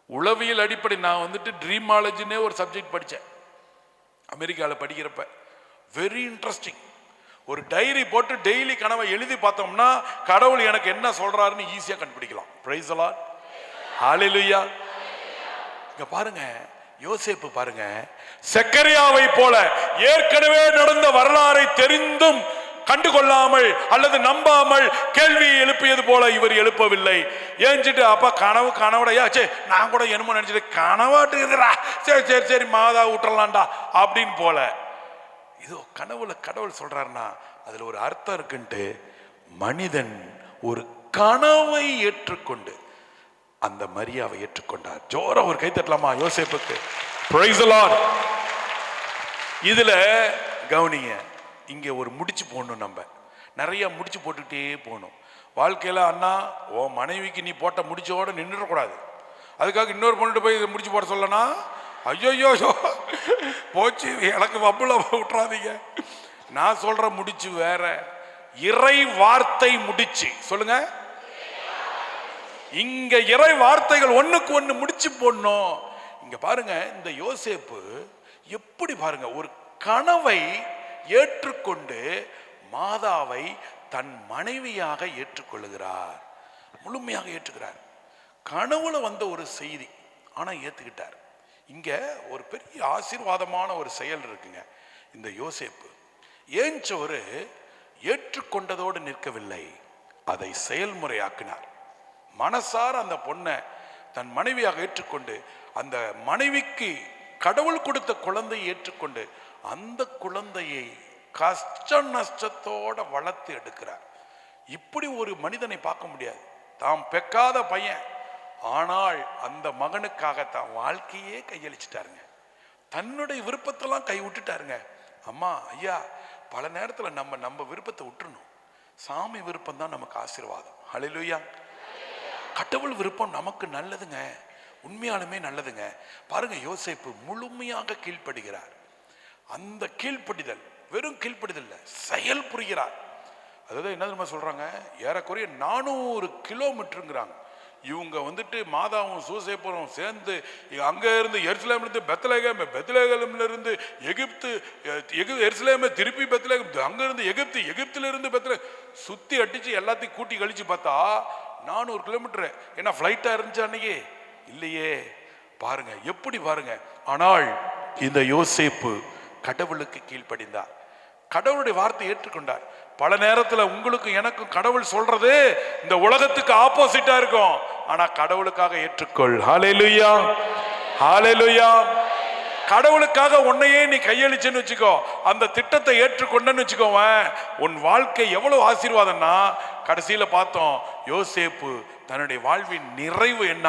உளவியல் அடிப்படை நான் வந்துட்டு ட்ரீமாலஜினே ஒரு சப்ஜெக்ட் படித்தேன் அமெரிக்காவில் படிக்கிறப்ப. Very interesting. ஒரு டைரி போட்டு டெய்லி கனவை எழுதி பார்த்தோம்னா கடவுள் எனக்கு என்ன சொல்றாருன்னு ஈஸியா கண்டுபிடிக்கலாம். Praise the lord. ஹalleluya. இங்க பாருங்க, யோசேப்பு பாருங்க, சக்கரியாவை போல ஏற்கனவே நடந்த வரலாறை தெரிந்தும் கண்டுகொள்ளாமல் அல்லது நம்பாமல் கேள்வியை எழுப்பியது போல இவர் எழுப்பவில்லை. ஏஞ்சிட்டு அப்பா கனவுடையா சே நான் கூட என்னமோ நினைச்சிட்டு கனவாட்டு இருக்கிறா சரி சரி சரி மாதா விட்டுறலாம்டா அப்படின்னு போல. இதோ கனவுல கடவுள் சொல்றாருன்னா அதுல ஒரு அர்த்தம் இருக்குன்ட்டு மனிதன் ஒரு கனவை ஏற்றுக்கொண்டு அந்த மரியாவை ஏற்றுக்கொண்டார். ஜோரா ஒரு கை தட்டலாமா யோசேப்புக்கு? Price the Lord. இதுல கவனிங்க, இங்க ஒரு முடிச்சு போடணும். நம்ம நிறைய முடிச்சு போட்டுக்கிட்டே போகணும் வாழ்க்கையில. அண்ணா ஓ மனைவிக்கு நீ போட்ட முடிச்சோட நின்றுடக்கூடாது. அதுக்காக இன்னொரு பொண்ணு போய் முடிச்சு போட சொல்லனா ஐயோ போச்சு எனக்கு வம்புல விட்டுறாதீங்க. நான் சொல்ற முடிச்சு வேற, இறை வார்த்தை முடிச்சு. சொல்லுங்க, இங்க இறை வார்த்தைகள் ஒண்ணுக்கு ஒண்ணு முடிச்சு போடணும். இங்க பாருங்க, இந்த யோசேப்பு எப்படி பாருங்க ஒரு கனவை ஏற்றுக்கொண்டு மாதாவை தன் மனைவியாக ஏற்றுக்கொள்ளுகிறார், முழுமையாக ஏற்றுக்கிறார். கனவுல வந்த ஒரு செய்தி ஆனா ஏத்துக்கிட்டார். இங்க ஒரு பெரிய ஆசீர்வாதமான ஒரு செயல் இருக்குங்க. இந்த யோசேப்பு ஏஞ்சவரு ஏற்றுக்கொண்டதோடு நிற்கவில்லை, அதை செயல்முறையாக்கினார். மனசார அந்த பொண்ணை தன் மனைவியாக ஏற்றுக்கொண்டு அந்த மனைவிக்கு கடவுள் கொடுத்த குழந்தையை ஏற்றுக்கொண்டு அந்த குழந்தையை கஷ்ட நஷ்டத்தோட வளர்த்து எடுக்கிறார். இப்படி ஒரு மனிதனை பார்க்க முடியாது. தாம் பெக்காத பையன், ஆனால் அந்த மகனுக்காக தான் வாழ்க்கையே கையளிச்சிட்டாருங்க. தன்னுடைய விருப்பத்தெல்லாம் கை விட்டுட்டாருங்க. அம்மா ஐயா, பல நேரத்தில் நம்ம விருப்பத்தை விட்டுறணும். சாமி விருப்பம் தான் நமக்கு ஆசீர்வாதம். ஹல்லேலூயா. கடவுள் விருப்பம் நமக்கு நல்லதுங்க, உண்மையாலுமே நல்லதுங்க. பாருங்க, யோசேப்பு முழுமையாக கீழ்ப்படுகிறார். அந்த கீழ்ப்படிதல் வெறும் கீழ்ப்படிதல் இல்ல, செயல் புரிகிறார். அதாவது என்ன தெரியுமா சொல்றாங்க, ஏறக்குறைய 400 கிலோமீட்டருங்கிறாங்க. இவங்க வந்துட்டு மாதாவும் சூசேப்பரும் சேர்ந்து அங்க இருந்து எருசலேம்ல இருந்து பெத்லகேம், பெத்லகேம்ல இருந்து எகிப்து, எருசலேம் திருப்பி பெத்லகேம், அங்க இருந்து எகிப்து, எகிப்துல இருந்து பெத்லகேம் சுத்தி அடிச்சு எல்லாத்தையும் கூட்டி கழிச்சு பார்த்தா 400 கிலோமீட்டர். ஏன்னா பிளைட்டா இருந்துச்சு அன்னைக்கு இல்லையே. பாருங்க எப்படி பாருங்க. ஆனால் இந்த யோசேப்பு கடவுளுக்கு கீழ்ப்படிந்தார், கடவுளுடைய வார்த்தை ஏற்றுக்கொண்டார். பல நேரத்துல உங்களுக்கு எனக்கும் கடவுள் சொல்றது இந்த உலகத்துக்கு ஆப்போசிட்டா இருக்கும், ஆனா கடவுளுக்காக ஏற்றுக்கொள். ஹல்லேலூயா, ஹல்லேலூயா. கடவுளுக்காக உன்னையே நீ கையளிச்சுன்னு வச்சுக்கோ, அந்த திட்டத்தை ஏற்றுக்கொண்டன்னு வச்சுக்கோவன், உன் வாழ்க்கை எவ்வளவு ஆசீர்வாதம்னா. கடைசியில பார்த்தோம், யோசேப்பு தன்னுடைய வாழ்வின் நிறைவு என்ன,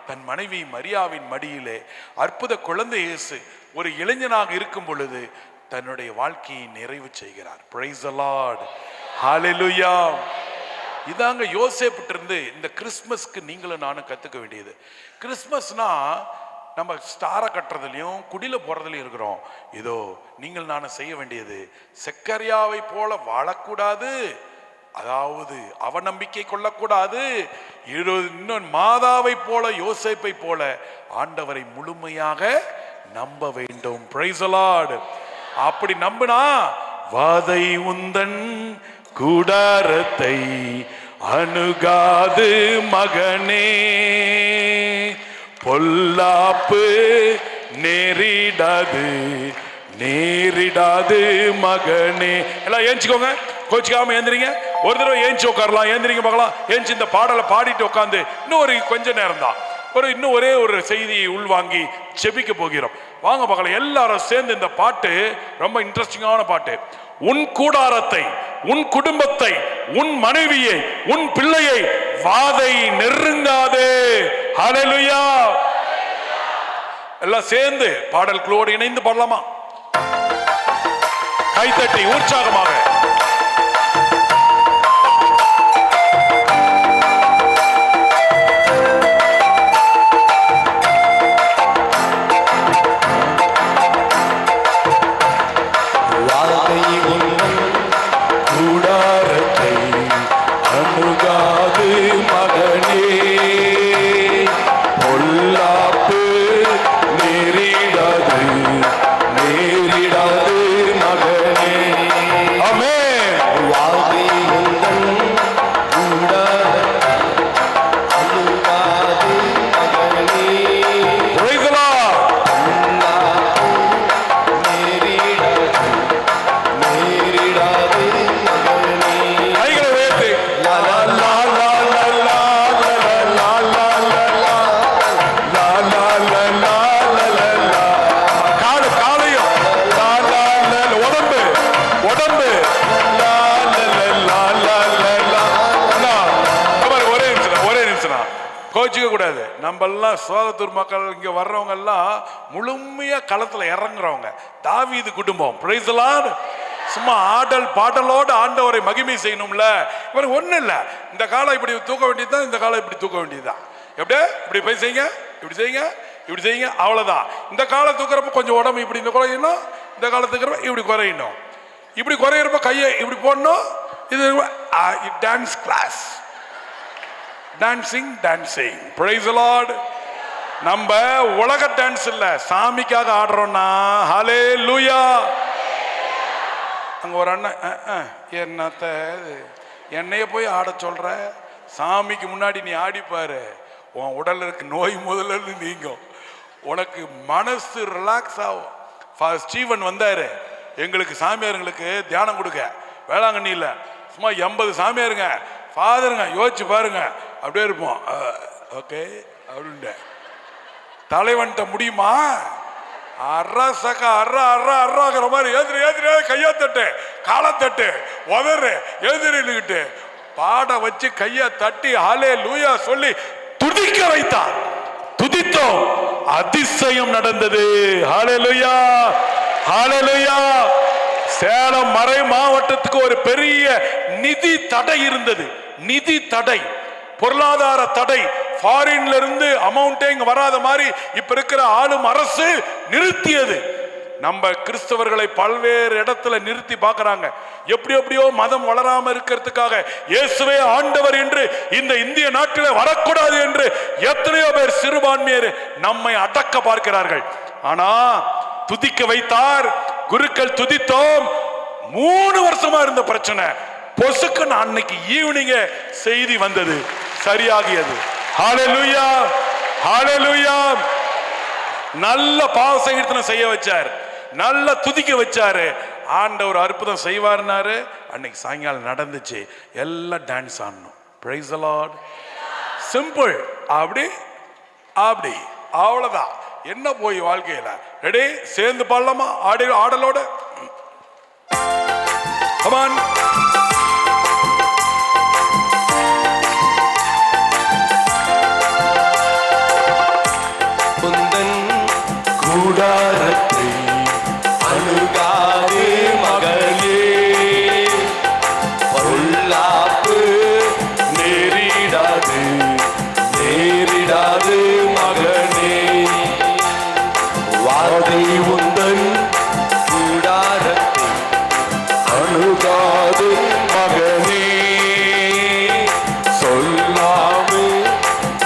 தன் மனைவி மரியாவின் மடியிலே அற்புத குழந்தை இயேசு ஒரு இளைஞனாக இருக்கும் பொழுது தன்னுடைய வாழ்க்கையை நிறைவு செய்கிறார். பிரைஸ் தி லார்ட், ஹல்லேலூயா. இதாங்க யோசேப்பிட்ட இருந்து இந்த கிறிஸ்மஸ்க்கு நீங்களும் நானும் கத்துக்க வேண்டியது. கிறிஸ்மஸ்னா நம்ம ஸ்டாரை கட்டுறதுலையும் குடில போறதுலையும் இருக்கிறோம். இதோ நீங்கள் நானும் செய்ய வேண்டியது செக்கரியாவை போல வாழக்கூடாது, அதாவது அவநம்பிக்கை கொள்ளக்கூடாது. இன்னும் மாதாவை போல யோசேப்பை போல ஆண்டவரை முழுமையாக நம்ப வேண்டும். Price the Lord. அப்படி நம்பினா வாதை உந்தன் கூடாரத்தை அணுகாது மகனே, பொல்லாப்பு நேரிடாது நேரிடாது மகனே. எல்லாம் ஏஞ்சிக்கோங்க, கோச்சிக்காம ஏந்திரிங்க. ஒரு தடவை ஏஞ்சி உட்காரலாம், ஏந்திரிங்க பார்க்கலாம். ஏஞ்சி இந்த பாடலை பாடிட்டு உட்காந்து இன்னும் ஒரு கொஞ்ச நேரம் தான், இன்னும் ஒரே ஒரு செய்தியை உள்வாங்கி செபிக்க போகிறோம். வாங்க பார்க்கலாம். எல்லாரும் சேர்ந்து இந்த பாட்டு ரொம்ப இன்ட்ரெஸ்டிங்கான பாட்டு. உன் கூடாரத்தை, உன் குடும்பத்தை, உன் மனைவியை, உன் பிள்ளையை வாதை நெருங்காதே. ஹல்லேலூயா. எல்லாம் சேர்ந்து பாடல்களோடு இணைந்து பாடலாமா? கைத்தட்டி உற்சாகமாக. Amen. நம்ம எல்லாம் சோகத்தூர் மக்கள் இங்க வர்றவங்க எல்லாம் முழுமையா களத்துல இறங்குறவங்க. தாவீது குடும்பம். Price the Lord. சும்மா ஆடல் பாடலோடு ஆண்டவரை மகிமை செய்யணும்ல. இவருக்கு ஒண்ணு இல்ல, இந்த காலம் இப்படி தூக்க வேண்டியதுதான், இந்த காலம் இப்படி தூக்க வேண்டியதுதான். எப்படியே இப்படி போய் செய்யுங்க, இப்படி செய்யுங்க, இப்படி செய்யுங்க, அவ்வளவுதான். இந்த காலம் தூக்குறப்ப கொஞ்சம் உடம்பு இப்படி குறையணும், இந்த காலம் தூக்குறப்ப இப்படி குறையணும், இப்படி குறையிறப்ப கையை இப்படி போடணும். இது dance class, dancing dancing. Praise the Lord. நம்ம உலக டான்ஸ் இல்ல, சாமிக்காக ஆடுறோம்னா ஹல்லேலூயா. அங்க ஒரு அண்ணன், என்னத்த என்னைய போய் ஆட சொல்ற, சாமிக்கு முன்னாடி நீ ஆடிப்பாரு, உன் உடல் இருக்க நோய் முதல்ல நீங்கும், உனக்கு மனசு ரிலாக்ஸ் ஆகும். ஸ்டீவன் வந்தாரு எங்களுக்கு சாமியாருங்களுக்கு தியானம் கொடுக்க வேளாங்கண்ணியில். சும்மா 80 சாமியாருங்க ஃபாதருங்க, யோசிச்சு பாருங்க. அப்படியே இருப்போம். ஓகே அப்படின்ட்டு தலைவன்ட்ட முடியுமா? அறாங்கிற மாதிரி எதிரி எதிரி கையா தட்டு, காலை தட்டு, உதறு, எதிரிக்கிட்டு பாட வச்சு கைய தட்டி ஹல்லேலூயா சொல்லி துதிக்க வைத்தார். துதித்தோம், அதிசயம் நடந்தது. ஹல்லேலூயா, ஹல்லேலூயா. சேலம் மறை மாவட்டத்துக்கு ஒரு பெரிய நிதி தடை இருந்தது. நிதி தடை, பொருளாதார தடை. ஃபாரின்ல இருந்து அமௌண்டே இங்க வராத மாதிரி இப்ப இருக்கிற ஆளும் அரசு நிறுத்தியது. நம்ம கிறிஸ்தவர்களை பல்வேறு இடத்துல நிறுத்தி பார்க்கறாங்க. எப்படியோ மதம் வளராம இருக்கிறதுக்காக இயேசுவே ஆண்டவர் என்று இந்த இந்திய நாட்டில் வரக்கூடாது என்று எத்தனையோ பேர் சிறுபான்மையர் நம்மை அடக்க பார்க்கிறார்கள். ஆனா துதிக்க வைத்தார், குருக்கள் துதித்தோம். 3 வருஷமா இருந்த பிரச்சனை பொசுக்குன்னு அன்னைக்கு ஈவினிங் செய்தி வந்தது, சரியாகியது. ஹல்லேலூயா, ஹல்லேலூயா. நல்ல பாவ சங்கீர்த்தனம் செய்ய வச்சார், நல்ல துதிக்க வச்சாரு. ஆண்டவர் அற்புதம் செய்வார்னாரு. அன்னைக்கு சாயங்காலம் நடந்துச்சு. எல்லாம் டான்ஸ் ஆடணும். Price the Lord. சிம்பிள். அப்படி அப்படி அவ்வளவுதான். என்ன போய் வாழ்க்கையில ரெடி சேர்ந்து பாடலாமா? ஆடலோட come on. கூடாரத்தை அணுகாதே மகளே, பொல்லாப்பு நேரிடாது நேரிடாது மகனே. வாதை உந்தன் கூடாரத்தை அணுகாது மகனே, சொல்லாமே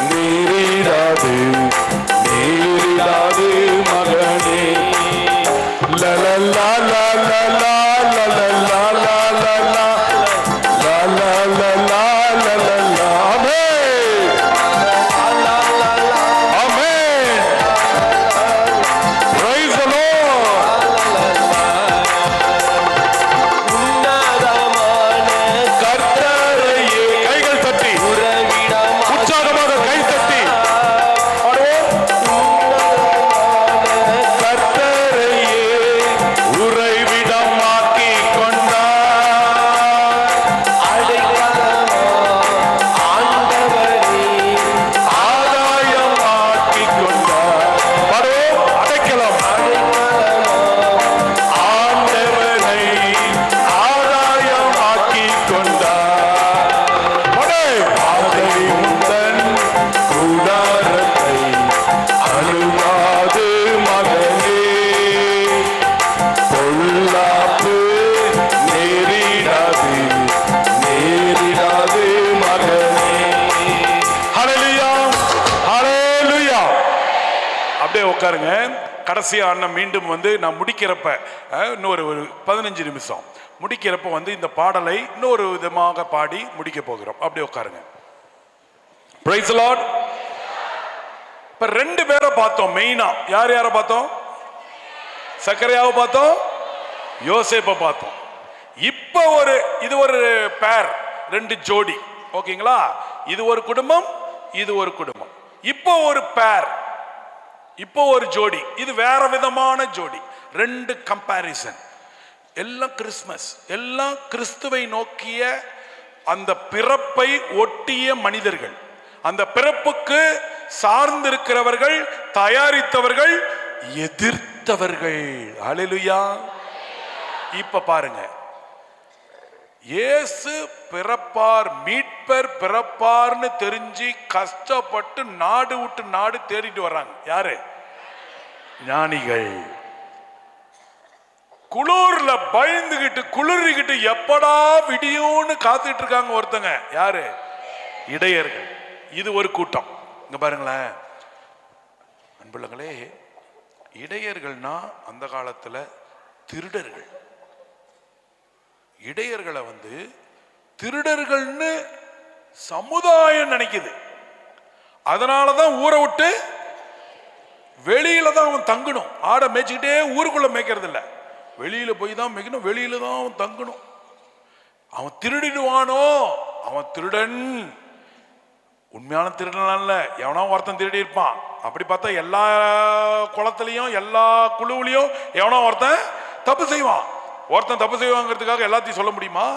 நேரிடாது நேரிடாது மகனே. லா லா லா லா லா லா லா லா லா லா லா லா லா லா லா லா லா. ஆமென், ஆமென். Praise the lord. உன்னதமான கர்த்தரையே கைகள் தட்டி உற்சாகமாக கை தட்டி உறைவிடமாக்கி கொண்டார். ஆண்டவரே ஆதாயமாக்கி கொண்டார். அடைக்கலம், ஆண்டவரை ஆதாயமாக்கி கொண்டார். பாதை உந்தன் கூடாரத்தை அணுகாது மகனே, பொல்லாப்பு நேரிடாது நேரிடாது மகனே. ஹல்லேலூயா, ஹல்லேலூயா. அப்படியே உட்காருங்க. கடைசியா அண்ணன் மீண்டும் நான் முடிக்கிறப்ப இன்னொரு 15 நிமிஷம் முடிக்கிறப்ப இந்த பாடலை இன்னொரு விதமாக பாடி முடிக்க போகிறோம். அப்படியே உட்காருங்க. Price the Lord. இப்ப 2 பேரை பார்த்தோம் மெயினா. யார் யாரை பார்த்தோம்? சக்கரையாவை பார்த்தோம், யோசேப்பை பார்த்தோம். இப்ப இது ஒரு பேர், 2 ஜோடி. ஓகேங்களா? இது ஒரு குடும்பம், இது ஒரு குடும்பம். இப்போ ஒரு பேர், இப்போ ஒரு ஜோடி. இது வேற விதமான ஜோடி. 2 கம்பேரிசன். எல்லாம் கிறிஸ்மஸ், எல்லாம் கிறிஸ்துவை நோக்கிய அந்த பிறப்பை ஒட்டிய மனிதர்கள். அந்த பிறப்புக்கு சார்ந்திருக்கிறவர்கள், தயாரித்தவர்கள், எதிர்த்தவர்கள். ஹல்லேலூயா. இப்ப பாருங்க, இயேசு பிறப்பார், மீட்பர் பிறப்பார்னு தெரிஞ்சு கஷ்டப்பட்டு நாடு விட்டு நாடு தேடிட்டு வர்றாங்க. யாரு? ஞானிகள். குளிர்ல பயந்துகிட்டு குளிர்கிட்டு எப்படா விடியோன்னு காத்துட்டு இருக்காங்க ஒருத்தங்க. யாரு? இடையர்கள். இது ஒரு கூட்டம். இங்க பாருங்களேன் அன்புள்ளங்களே, இடையர்கள்னா அந்த காலத்துல திருடர்கள். இடையர்களை திருடர்கள்னு சமுதாயம் நினைக்குது. அதனாலதான் ஊரை விட்டு வெளியில தான் அவன் தங்கணும். ஆடை மேய்ச்சிக்கிட்டே ஊருக்குள்ள மேய்க்கிறது இல்ல, வெளியில போய் தான் மேய்க்கணும், வெளியில தான் அவன் தங்கணும். அவன் திருடிடுவானோ, அவன் திருடன். உண்மையான திருடனால எவனோ ஒருத்தன் திருடி இருப்பான். அப்படி பார்த்தா எல்லா குளத்திலையும் எல்லா குழுவிலையும் எவனோ ஒருத்தன் தப்பு செய்வான். ஒருத்தன் தப்பு செய்வாங்கிறதுக்காக எல்லாத்தையும் சொல்ல முடியுமா?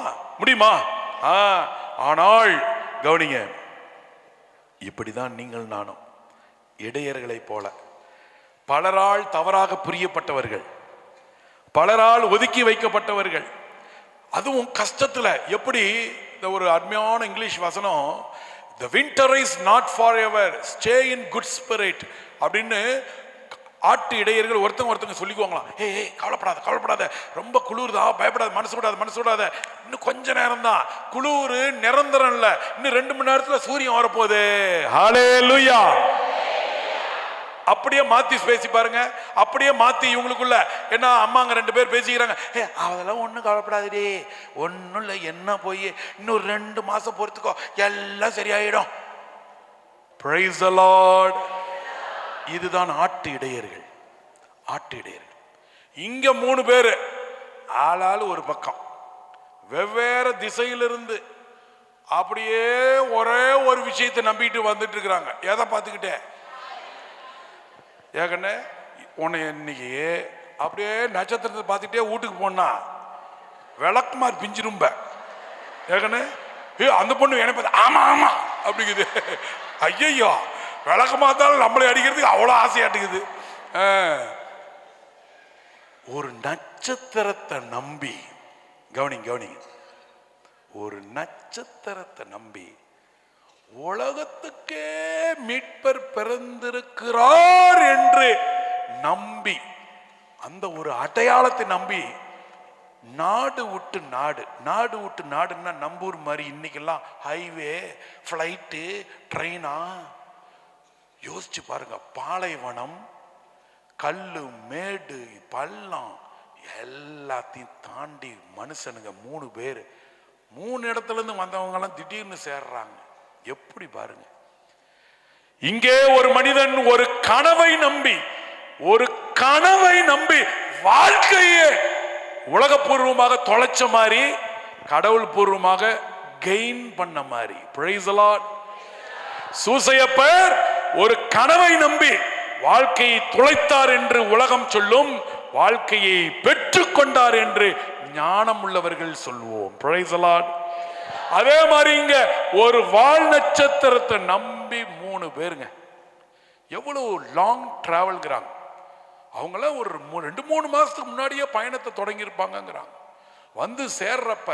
ஆனால் கவனிங்க, இப்படிதான் நீங்கள் நானும் இடையர்களை போல பலரால் தவறாக புரியப்பட்டவர்கள், பலரால் ஒதுக்கி வைக்கப்பட்டவர்கள். அதுவும் கஷ்டத்துல. எப்படி இந்த ஒரு அருமையான இங்கிலீஷ் வசனம், the winter is not forever, stay in good spirit அப்படின்னு ஆட்டு இடையர்கள் ஒருத்தங்க சொல்லிக்குவாங்களாம். ஏய் கவலைப்படாத, ரொம்ப குளிர்தா, பயப்படாத, மனசு விடாத, இன்னும் கொஞ்ச நேரம் தான், குளிர் நிரந்தரம் இல்ல, இன்னும் 2 மணி நேரத்துல சூரியன் வரப்போகுது. ஹல்லேலூயா. அப்படியே மாத்தி பேசி பாருங்க. அப்படியே மாத்தி இவங்களுக்குள்ள என்ன, அம்மாங்க 2 பேர் பேசிக்கிறாங்க. அதெல்லாம் ஒன்னும் கவலைப்படாதே, ஒன்னும் இல்லை, என்ன போய் இன்னொரு 2 மாசம் பொறுத்துக்கோ, எல்லாம் சரியாயிடும். Praise the Lord. இதுதான் ஆட்டு இடையர்கள். இங்க 3 பேரு ஆளாளு ஒரு பக்கம், வெவ்வேறு திசையிலிருந்து அப்படியே ஒரே ஒரு விஷயத்தை நம்பிட்டு வந்துட்டு இருக்கிறாங்க. எதை பார்த்துக்கிட்டே? ஏகண்ணே உன்னை இன்னைக்கு அப்படியே நட்சத்திரத்தை பார்த்துட்டே வீட்டுக்கு போனா விளக்குமாறு பிஞ்சிரும்ப. ஏகண்ணே அந்த பொண்ணு என்ன பார்த்து ஆமா அப்படிங்குது. ஐயோ, விளக்க மாத்தாலும் நம்மளை அடிக்கிறதுக்கு அவ்வளோ ஆசையாட்டுக்குது. ஒரு நட்சத்திரத்தை நம்பி, கவனிங்க, ஒரு நட்சத்திரத்தை நம்பி உலகத்துக்கே மீட்பர் பிறந்திருக்கிறார் என்று நம்பி, அந்த ஒரு அடையாளத்தை நம்பி நாடு விட்டு நாடுன்னா நம்பூர் மாதிரி இன்னைக்கெல்லாம் ஹைவே, ஃப்ளைட்டு, ட்ரெயினா. யோசிச்சு பாருங்க, பாலைவனம், கல்லு, மேடு, பள்ளம் எல்லாத்தையும் தாண்டி மனுஷனுங்க 3 பேர் 3 இடத்துல இருந்து வந்தவங்க எல்லாம் திடீர்னு சேர்றாங்க. எப்படி பாருங்க. இங்கே ஒரு மனிதன் ஒரு கனவை நம்பி வாழ்க்கையே உலகபூர்வமாக தொலைச்ச மாதிரி, கடவுள் பூர்வமாக கெயின் பண்ண மாதிரி. Price the Lord. சூசையப்பர் ஒரு கனவை நம்பி வாழ்க்கையை துளைத்தார் என்று உலகம் சொல்லும், வாழ்க்கையை பெற்றுக் கொண்டார் என்று ஞானம் உள்ளவர்கள் சொல்லுவோம். Price the Lord. அதே மாதிரி இங்க ஒரு வால் நட்சத்திரத்தை நம்பி 3 பேருங்க எவ்வளவு லாங் டிராவல்ங்கிறாங்க. அவங்கள ஒரு 2-3 மாசத்துக்கு முன்னாடியே பயணத்தை தொடங்கி இருப்பாங்கிறாங்க. வந்து சேர்றப்ப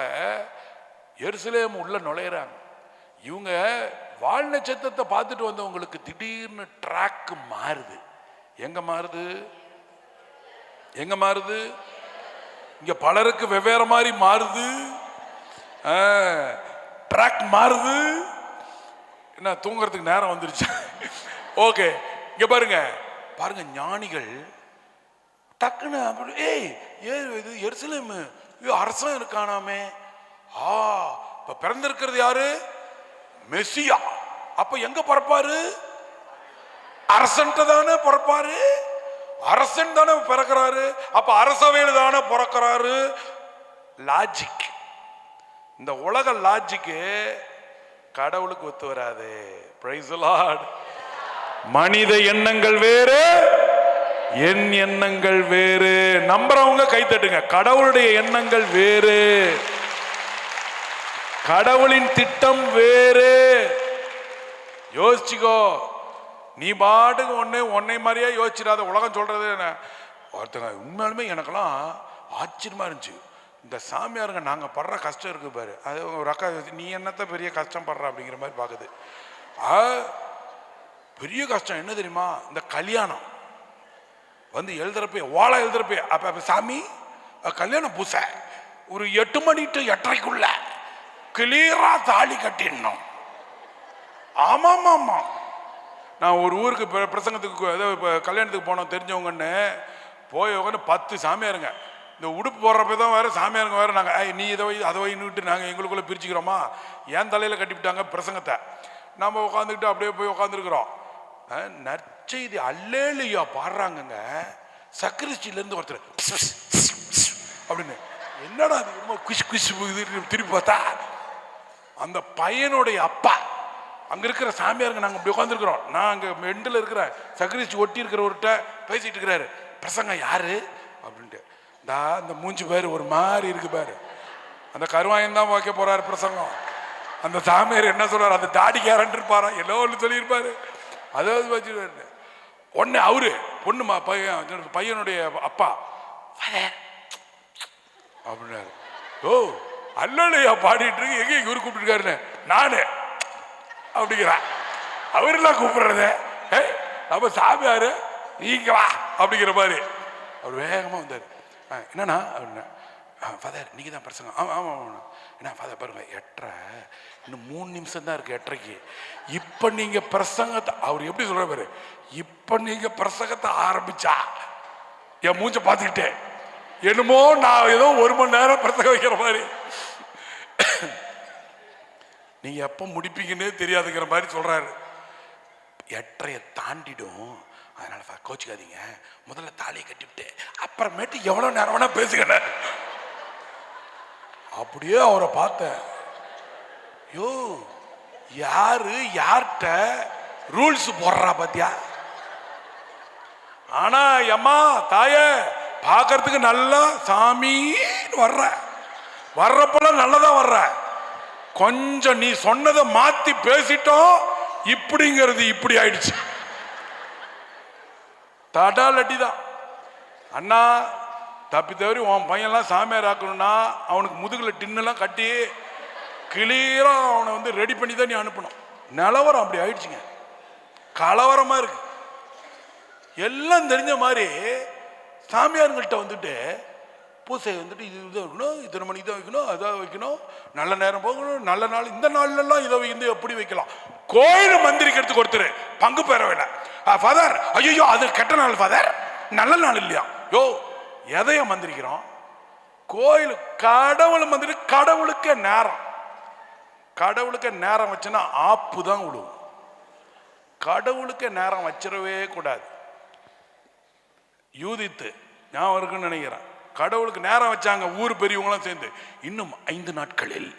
எருசலேம் உள்ள நுழையிறாங்க. இவங்க வால் நட்சத்திரத்தை பார்த்துட்டு வந்தவங்களுக்கு திடீர்னு ட்ராக் மாறுது. எங்க மாறுது? இங்க பலருக்கு வெவ்வேறு மாதிரி மாறுது. ட்ராக் மாறுது. என்ன தூங்குறதுக்கு நேரம் வந்துருச்சு. ஓகே, இங்க பாருங்க ஞானிகள் டக்குன்னு அப்படி, இது எருசலேம் அரசன் இருக்கானாமே, இப்ப பிறந்திருக்கிறது யாரு? மெசியா. அப்ப எங்க பிறப்பாரு? அரசன் தானே பிறப்பாரு. அரசன் தானே பிறக்கிறாரு. அப்ப அரசவையில் தானே பிறக்கிறாரு. லாஜிக். இந்த உலக லாஜிக்கு கடவுளுக்கு ஒத்து வராது. Price the Lord. மனித எண்ணங்கள் வேறு, என் எண்ணங்கள் வேறு. நம்புறவங்க கை தட்டுங்க. கடவுளுடைய எண்ணங்கள் வேறு, கடவுளின் திட்டம் வேறு. யோசிச்சுக்கோ. நீ பாட்டுக்கு உன்னை மாதிரியே யோசிச்சிடாத. உலகம் சொல்றது என்ன, ஒருத்தங்க உண்மையாலுமே எனக்கெல்லாம் ஆச்சரியமா இருந்துச்சு. இந்த சாமியாருங்க நாங்கள் படுற கஷ்டம் இருக்கு பாரு, அது ஒரு அக்கா நீ என்னத்த பெரிய கஷ்டம் படுற அப்படிங்கிற மாதிரி பார்க்குது. பெரிய கஷ்டம் என்ன தெரியுமா, இந்த கல்யாணம் வந்து எழுதுறப்ப ஓலை எழுதுறப்ப அப்ப சாமி கல்யாணம் பூசை ஒரு 8 மணி to 8:30 கிளியரா தாலி கட்டிடணும். ஆமாம். நான் ஒரு ஊருக்கு பிரசங்கத்துக்கு கல்யாணத்துக்கு போனோம் தெரிஞ்சவங்கன்னு போய் உட்காந்து 10 சாமியாருங்க. இந்த உடுப்பு போடுறப்ப தான் வேற சாமியாருங்க வேற. நாங்கள் நீ இதை அதை வைன்னுட்டு நாங்கள் எங்களுக்குள்ள பிரிச்சுக்கிறோமா, என் தலையில கட்டிவிட்டாங்க பிரசங்கத்தை. நம்ம உட்காந்துக்கிட்டு அப்படியே போய் உட்காந்துருக்குறோம். நற்செய்தி அல்லேலூயா பாடுறாங்கங்க. சக்கரிஸ்டிலேருந்து ஒருத்தர் அப்படின்னு என்னடா அது ரொம்ப குஷ் குஷ் திருப்பி பார்த்தா அந்த பையனுடைய அப்பா. அங்கே இருக்கிற சாமியாருங்க நாங்கள் இப்படி உட்காந்துருக்குறோம். நான் அங்கே மெண்டில் இருக்கிற சக்கரிஸ்டி ஒட்டி இருக்கிறவர்கிட்ட பேசிட்டு இருக்கிறாரு. பிரசங்கம் யாரு அப்படின்ட்டு அந்த மூஞ்சி பேரு ஒரு மாதிரி இருக்கு பாரு, அந்த கருவாயம் தான் வைக்க போறாரு பிரசங்கம். அந்த சாமியார் என்ன சொல்றாரு, அந்த தாடிக்காரன் இருப்பாரா எல்லோ ஒன்று சொல்லியிருப்பாரு. அதாவது வச்சுருவாரு. உடனே அவரு பொண்ணு பையனுடைய அப்பா அப்படின்னாரு. ஓ அல்லையா பாடிட்டு இருக்கு, எங்க இவரு கூப்பிட்டுருக்காருன்னு நானு அப்படிங்கிறான். அவரெல்லாம் கூப்பிடுறத நம்ம சாமியாரு நீங்க வா அப்படிங்கிற மாதிரி அவர் வேகமா வந்தாரு. என்னன்னா அப்படின்னா, ஃபாதர் நீங்க தான் பிரசங்கம். ஆமாம் என்ன ஃபாதர் பாருங்க 8:30 இன்னும் 3 நிமிஷம் தான் இருக்கு 8:30க்கு. இப்ப நீங்க பிரசங்கத்தை அவர் எப்படி சொல்ற பாரு, இப்ப நீங்க பிரசங்கத்தை ஆரம்பிச்சா என் மூஞ்ச பார்த்துக்கிட்டேன் என்னமோ நான் ஏதோ 1 மணி நேரம் பிரசங்கம் வைக்கிற மாதிரி, நீங்க எப்ப முடிப்பீங்கன்னே தெரியாதுங்கிற மாதிரி சொல்றாரு. 8:30 தாண்டிடும், அதனால கோச்சுக்காதீங்க, முதல்ல தாலியை கட்டிவிட்டு அப்புறமேட்டு எவ்வளவு நேரம் வேணா பேசுங்க. அப்படியே அவரை பார்த்தேன். யோ யாரு யார்கிட்ட ரூல்ஸ் போடுறா பாத்தியா. ஆனா அம்மா தாய பார்க்கறதுக்கு நல்லா சாமி வர்றப்பெல்லாம் நல்லதா வர்ற, கொஞ்சம் நீ சொன்னதை மாத்தி பேசிட்டோம் இப்படிங்கிறது இப்படி ஆயிடுச்சு. தடாலட்டிதான். அண்ணா தப்பி தவறி உன் பையன்லாம் சாமியார் ஆக்கணும்னா அவனுக்கு முதுகுல டின்னெல்லாம் கட்டி கிளியரா அவனை வந்து ரெடி பண்ணி தான் நீ அனுப்பணும். நிலவரம் அப்படி ஆயிடுச்சுங்க, கலவரமா இருக்கு. எல்லாம் தெரிஞ்ச மாதிரி சாமியாருங்கள்ட்ட வந்துட்டு பூசை வந்துட்டு இது இதை வைக்கணும், இத்தனை மணிக்கு தான் வைக்கணும், அதை வைக்கணும், நல்ல நேரம் போகணும், நல்ல நாள், இந்த நாள்லாம் இதை வந்து எப்படி வைக்கலாம். கோயில் மந்திரிக்கிறதுக்கு ஒருத்தர் பங்கு பெற வேண்டாம். ஃபாதர் ஐயோ அது கெட்ட நாள் ஃபாதர், நல்ல நாள் இல்லையா. யோ எதைய மந்திரிக்கிறோம், கோயில் கடவுள் மந்திரி. கடவுளுக்கு நேரம், கடவுளுக்கு நேரம் வச்சுன்னா ஆப்பு தான் விடுவோம். கடவுளுக்கு நேரம் வச்சிடவே கூடாது. யூதித்து ஞாபகம் இருக்குன்னு நினைக்கிறேன், கடவுளுக்கு நேரம் வச்சாங்க ஊர் பெரியவங்களாம் சேர்ந்து. இன்னும் 5 நாட்களில்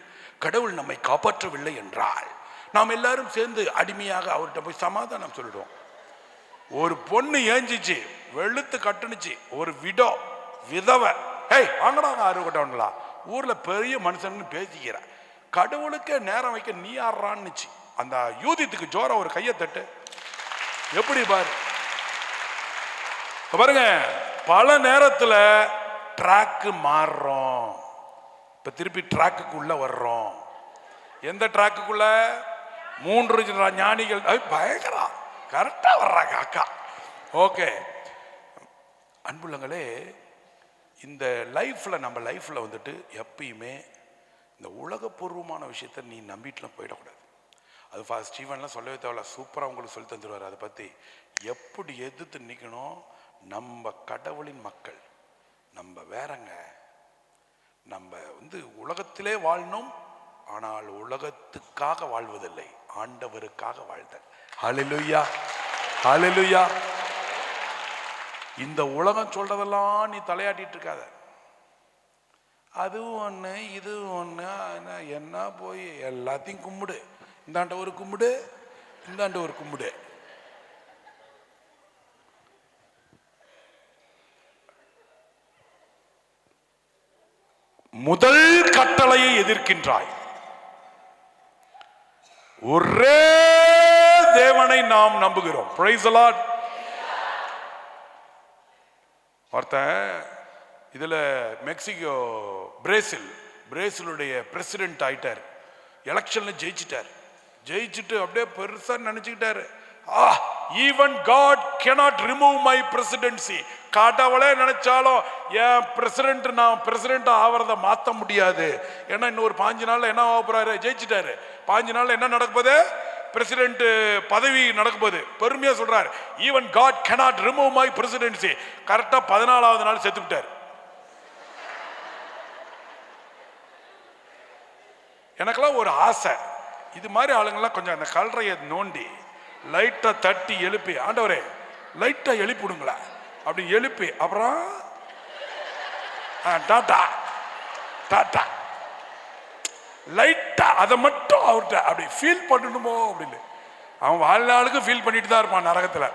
கடவுள் நம்மை காப்பாற்றவில்லை என்றால் நாம் எல்லாரும் சேர்ந்து அடிமையாக அவர்கிட்ட போய் சமாதானம் சொல்லிடுவோம். ஒரு பொண்ணு ஏஞ்சிச்சு வெளுத்து கட்டுனுச்சு, ஒரு விதவை வாங்கடாங்க அறுவட்டவங்களா ஊர்ல பெரிய மனுஷன்னு பேசிக்கிற, கடவுளுக்கு நேரம் வைக்க நீ ஆடுறான்னுச்சு. அந்த யூதித்துக்கு ஜோர ஒரு கையை தட்டு. எப்படி பாரு பாருங்க, பல நேரத்துல ட்ராக்கு மாறுறோம். இப்ப திருப்பி ட்ராக்குக்கு உள்ள வர்றோம். எந்த ட்ராக்குக்குள்ள? 3 ஞானிகள் பயங்கரா கரெக்டா வர்றாங்க அக்கா. ஓகே அன்புள்ளங்களே, இந்த லைஃப்ல நம்ம லைஃப்ல வந்துட்டு எப்பயுமே இந்த உலகப்பூர்வமான விஷயத்த நீ நம்பிட்டுலாம் போயிடக்கூடாது. அது ஸ்டீவன்லாம் சொல்லவே தேவையில்ல, சூப்பராக உங்களுக்கு சொல்லி தந்துடுவார். அதை பற்றி எப்படி எதிர்த்து நிற்கணும். நம்ம கடவுளின் மக்கள், நம்ம வேறங்க, நம்ம வந்து உலகத்திலே வாழணும், ஆனால் உலகத்துக்காக வாழ்வதில்லை, ஆண்டவருக்காக வாழ்தல். ஹல்லேலூயா ஹல்லேலூயா. இந்த உலகம் சொல்றதெல்லாம் நீ தலையாட்டிட்டு இருக்காத. அது ஒண்ணு இது ஒண்ணு என்ன போய் எல்லாத்தையும் கும்பிடு. இந்தாண்ட ஒரு கும்பிடு, இந்தாண்ட ஒரு கும்பிடு. முதல் கட்டளையை எதிர்க்கின்றாய். ஒரே தேவனை நாம் நம்புகிறோம். Price the Lord. ஒருத்தன் இதுல மெக்சிகோ பிரேசிலுடைய பிரசிடென்ட் ஆயிட்டார். எலெக்ஷன்ல ஜெயிச்சுட்டு அப்படியே பெருசா நினைச்சுக்கிட்டாரு, even God cannot remove my presidency. கடவுளே நினைச்சாலும் என் பிரசிடென்ட், நான் பிரசிடென்ட் ஆவறத மாத்த முடியாது. ஏன்னா இன்னொரு 5 நாள்ல என்ன ஆக போறாரு, ஜெயிச்சிட்டாரு. 5 நாள்ல என்ன நடக்க போகுது, பிரசிடென்ட் பதவி நடக்க போகுது. பெருமையா சொல்றாரு, even God cannot remove my presidency. கரெக்டா 14வது நாள் செத்து விட்டார். எனக்கெல்லாம் ஒரு ஆசை, இது மாதிரி ஆளுங்கெல்லாம் கொஞ்சம் அந்த கல்றையை நோண்டி லைட்டா தட்டி எழுப்பி, ஆண்டவரே லைட்டா எழுப்பி விடுங்களா அப்படி எழுப்பி, அப்புறம் டாட்டா டாட்டா லைட்டா அதை மட்டும் அவர்கிட்ட அப்படி ஃபீல் பண்ணணுமோ அப்படின்னு. அவன் வாழ்நாளுக்கு ஃபீல் பண்ணிட்டு தான் இருப்பான் நரகத்துல.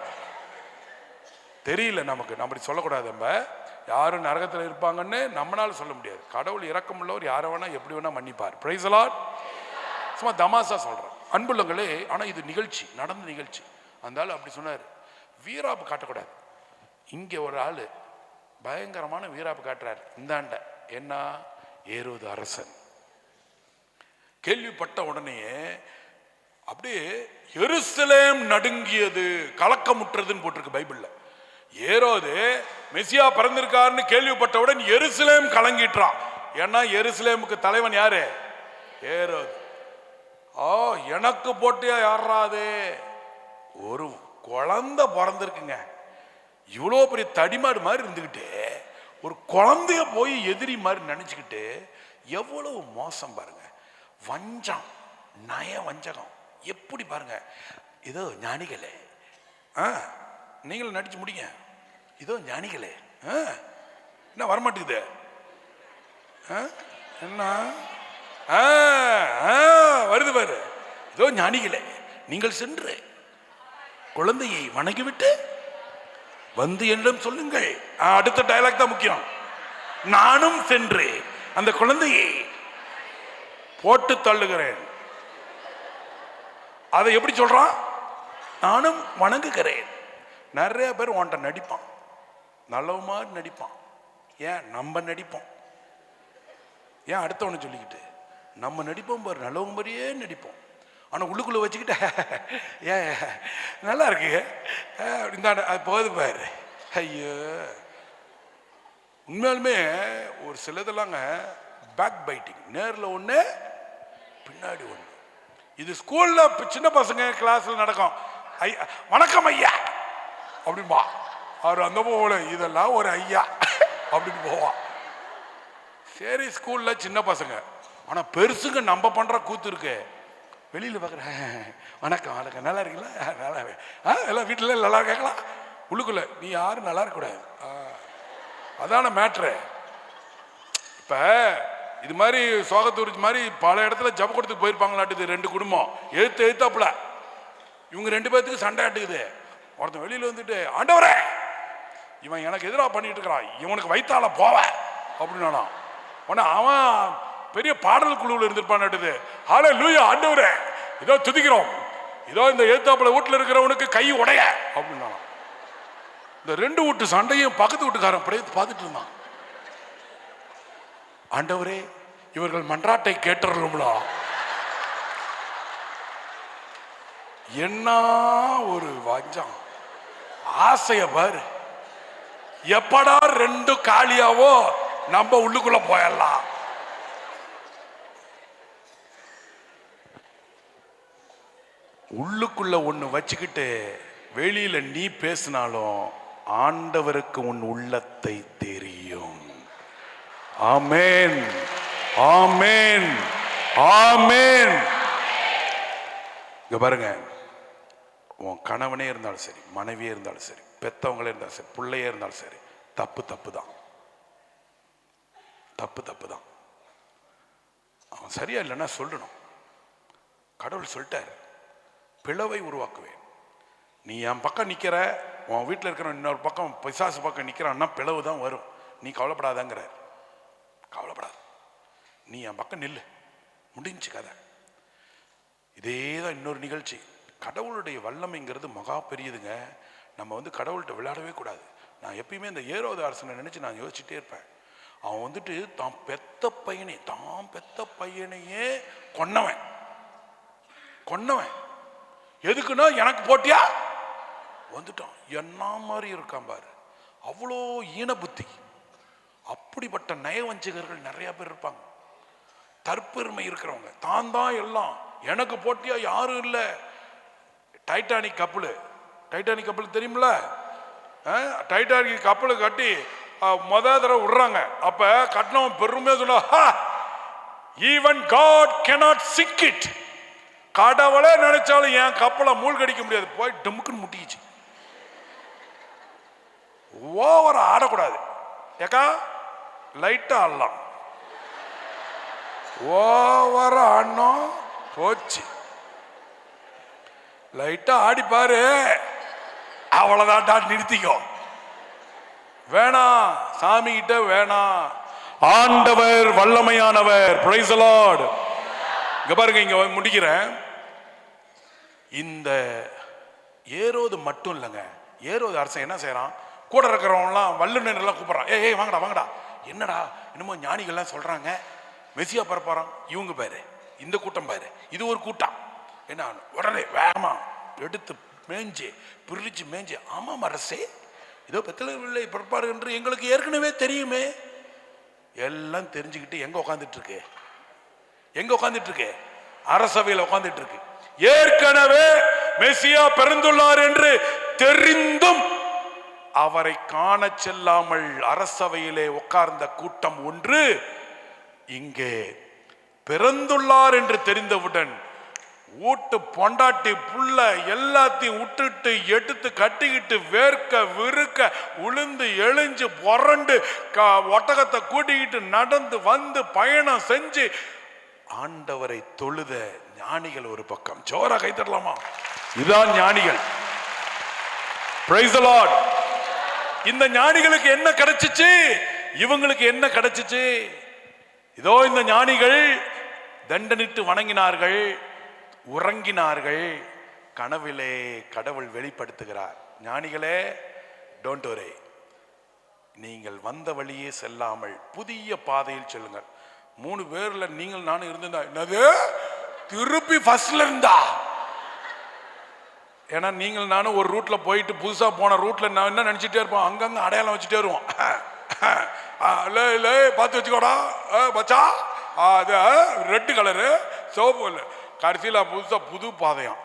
தெரியல நமக்கு, நம்ம அப்படி சொல்லக்கூடாது. நம்ம யாரும் நரகத்தில் இருப்பாங்கன்னு நம்மளால சொல்ல முடியாது. கடவுள் இரக்கம் உள்ளவர் யாரை வேணா எப்படி வேணா மன்னிப்பார். Price the Lord. சும்மா தமாசா சொல்றேன் அன்புள்ளங்களே. ஆனா இது நிகழ்ச்சி, நடந்த நிகழ்ச்சி. அந்த ஆள் அப்படி சொன்னார், வீராப்பு காட்டக்கூடாது. இங்க ஒரு ஆளு பயங்கரமான வீராப்பு காட்டுறாரு. இந்தாண்ட என்ன, ஏரோது அரசன் கேள்விப்பட்ட உடனே அப்படியே எருசலேம் நடுங்கியது, கலக்கமுற்றதுன்னு போட்டிருக்கு பைபிள்ல. ஏரோது மெசியா பிறந்திருக்காருன்னு கேள்விப்பட்டவுடன் எருசலேம் கலங்கிட்டான். ஏன்னா எருசலேமுக்கு தலைவன் யாரு, ஏரோது. எனக்கு போட்டியா யாராது, ஒரு குழந்தை பிறந்திருக்குங்க, இவ்வளோ பெரிய தடிமாடு மாதிரி இருந்துக்கிட்டு ஒரு குழந்தைய போய் எதிரி மாதிரி நினைச்சுக்கிட்டு, எவ்வளவு மோசம் பாருங்க, வஞ்சம், நய வஞ்சகம் எப்படி பாருங்க. இதோ ஞானிகளே, நீங்களும் நடிச்சு முடிங்க. இதோ ஞானிகளே, என்ன வரமாட்டேங்குது, என்ன வருது பாரு. இதோ ஞானிகளே, நீங்கள் சென்று குழந்தையை வணங்கிவிட்டு வந்து என்னிடம் சொல்லுங்கள். அடுத்த டயலாக் தான் முக்கியம். நானும் சென்று அந்த குழந்தையை போட்டு தள்ளுகிறேன். அதை எப்படி சொல்றான், நானும் வணங்குகிறேன். நிறைய பேர் உன்ட்ட நடிப்பான், நல்லவ மாதிரி நடிப்பான். ஏன் நம்ம நடிப்போம், ஏன் அடுத்தவனை சொல்லிக்கிட்டு நம்ம நடிப்போம் பாரு, நல்லவங்க மாதிரியே நடிப்போம். ஆனால் உள்ளுக்குள்ள வச்சுக்கிட்ட ஏன் நல்லா இருக்கு இந்த அது போகுது பாரு. ஐயோ, உண்மையாலுமே ஒரு சிலதெல்லாங்க பேக் பைட்டிங், நேரில் ஒன்று பின்னாடி ஒன்று. இது ஸ்கூல்ல சின்ன பசங்க கிளாஸ்ல நடக்கும். வணக்கம் ஐயா அப்படின்பா, அவர் அந்த போல இதெல்லாம் ஒரு ஐயா அப்படின்னு போவான். சரி, ஸ்கூல்ல சின்ன பசங்க. ஆனா பெருசுங்க நம்ம பண்ற கூத்து இருக்கு. வெளியில பாக்குற வணக்கம் வணக்கம், நல்லா இருக்கீங்களா, நல்லா எல்லாம் வீட்டுல நல்லா இருக்காங்களா, உள்ளுக்குள்ள நீ யாரும் நல்லா இருக்க கூடாது. அதான மேட்ரு. இப்ப இது மாதிரி சோகத்தூர் மாதிரி பல இடத்துல ஜபக்கூடத்துக்கு போயிருப்பாங்களாட்டுது. 2 குடும்பம் எழுத்தாப்புல, இவங்க 2 பேர்த்துக்கு சண்டை ஆட்டுக்குது. ஒருத்தன் வெளியில வந்துட்டு, ஆண்டவரே இவன் எனக்கு எதிராக பண்ணிட்டு இருக்கிறான், இவனுக்கு வைத்தால போவ அப்படின்னு. உடனே அவன் பெரிய பாடல் குழுவில் இருந்திருப்பான்னுது. ஹல்லேலூயா, ஆண்டவரே இதோ துதிக்கிறோம், இதோ இந்த எழுத்தாப்புல வீட்டுல இருக்கிறவனுக்கு கை உடைய அப்படின்னா. இந்த 2 வீட்டு சண்டையும் பக்கத்து வீட்டுக்காரன் பார்த்துட்டு இருந்தான். ஆண்டவரே இவர்கள் மன்றாட்டை கேட்டருளும்லா. என்ன ஒரு வஞ்சம், ஆசைய பாரு. எப்படா 2 காலியாவோ நம்ம உள்ளுக்குள்ள போயிடலாம். உள்ளுக்குள்ள ஒண்ணு வச்சுக்கிட்டு வெளியில நீ பேசினாலும் ஆண்டவருக்கு உன் உள்ளத்தை தெரியும். ஆமென், ஆமென், ஆமென். இங்க பாருங்க, உன் கணவனே இருந்தாலும் சரி, மனைவியே இருந்தாலும் சரி, பெத்தவங்களே இருந்தாலும் சரி, பிள்ளையே இருந்தாலும் சரி, தப்பு தப்பு தான், தப்பு தப்பு தான். அவன் சரியா இல்லைன்னா சொல்லணும். கடவுள் சொல்லிட்டார், பிளவை உருவாக்குவேன். நீ என் பக்கம் நிக்கிற, உன் வீட்டில் இருக்கிற இன்னொரு பக்கம் பிசாசு பக்கம் நிக்கிறான்னா பிளவு தான் வரும். நீ கவலைப்படாதங்கிற, கவலைப்படாத, நீ என் பக்கம் நில்லு, முடிஞ்சு கதை. இதே தான் இன்னொரு நிகழ்ச்சி. கடவுளுடைய வல்லமைங்கிறது மகா பெரியதுங்க. நம்ம வந்து கடவுள்கிட்ட விளையாடவே கூடாது. நான் எப்பயுமே இந்த ஏரோது அரசனை நினைச்சு நான் யோசிச்சுட்டே இருப்பேன். அவன் வந்துட்டு தான் பெத்த பையனையே கொன்னவன். எதுக்குன்னா எனக்கு போட்டியா வந்துட்டான். என்ன மாதிரி இருக்கான் பாரு, அவ்வளோ ஈன புத்தி. அப்படிப்பட்ட நயவஞ்சகர்கள் நிறைய பேர் இருப்பாங்க. தற்பெருமை இருக்கிறவங்க, தான் எல்லாம், எனக்கு போட்டியா யாரும் இல்லை. டைட்டானிக் கப்பல் தெரியுமில்ல? டைட்டானிக் கப்பல் கட்டி முதல் தடவை விடுறாங்க. அப்ப கட்டினவன் பெருமையா சொன்னா, even God cannot sink it. கடவுளே நினைச்சாலும் என் கப்பலை மூழ்கடிக்க முடியாது. போய் டமுக்குன்னு முட்டிச்சு. ஓவரா ஆடக்கூடாது. ஏக்கா லைட்டா ஆடலாம். ஓவரா ஆடணும் போச்சு. லைட்டா ஆடி பாரு, அவ்வளவுதான், நிறுத்திக்கோ. வேணாம், சாமி கிட்ட வேணாம். ஆண்டவர் வல்லமையானவர். Price the Lord. இங்க பாருங்க, இங்க முடிக்கிறேன். இந்த ஏரோது மட்டும் இல்லைங்க, ஏரோது அரசன் என்ன செய்யறான், கூட இருக்கிறவங்கலாம் வல்லுநர் எல்லாம் கூப்பிடுறான். ஏய் வாங்கடா, என்னடா என்னமோ ஞானிகள்லாம் சொல்றாங்க மெசியா பரப்பாராம். இவங்க பாரு, இந்த கூட்டம் பாரு, இது ஒரு கூட்டம். என்ன உடனே வேகமா எடுத்து பிரிச்சு மேஞ்சு, ஆமாம் அரசே, இதோ பெத்தலவில்லை பிறப்பாரு என்று எங்களுக்கு ஏற்கனவே தெரியுமே. எல்லாம் தெரிஞ்சுக்கிட்டு எங்க உட்காந்துட்டு இருக்கு? அரசவையில் உட்காந்துட்டு இருக்கு. ஏற்கனவே மெசியா பிறந்துள்ளார் என்று தெரிந்தும் அவரை காண செல்லாமல் அரசவையிலே உட்கார்ந்த கூட்டம் ஒன்று இங்கே பிறந்துள்ளார் என்று தெரிந்தவுடன் ஊட்டு பொண்டாட்டி புள்ள எல்லாத்தையும் விட்டுட்டு எடுத்து கட்டிக்கிட்டு வேர்க்க விறுக்க உளுந்து எழுஞ்சு புரண்டு ஒட்டகத்தை கூட்டிக்கிட்டு நடந்து வந்து பயணம் செஞ்சு ஆண்டவரை தொழுத ஞானிகள் ஒரு பக்கம். ஜோரா கை தரலாமா? இதுதான் ஞானிகள். Price the Lord. இந்த ஞானிகளுக்கு என்ன கிடைச்சிச்சு? இவங்களுக்கு என்ன கிடைச்சிச்சு? இதோ இந்த ஞானிகள் தண்டனிட்டு வணங்கினார்கள், உறங்கினார்கள். கனவிலே கடவுள் வெளிப்படுத்துகிறார். ஞானிகளே, டோன்ட் வரி, நீங்கள் வந்த வழியே செல்லாமல் புதிய பாதையில் செல்லுங்கள். 3 பேர்ல நீங்கள் நானும் இருந்திருந்தா என்னது திருப்பி ஃபர்ஸ்ட்ல இருந்தா? ஏன்னா நீங்கள் நானும் ஒரு ரூட்ல போயிட்டு புதுசா போன ரூட்ல நான் என்ன நினைச்சிட்டே இருப்போம், அங்கங்க அடையாளம் வச்சுட்டே வருவோம். பார்த்து வச்சுக்கோடா பச்சா, அது ரெட் கலரு சிவப்பு. கடைசியில் புதுசா புது பாதையாம்.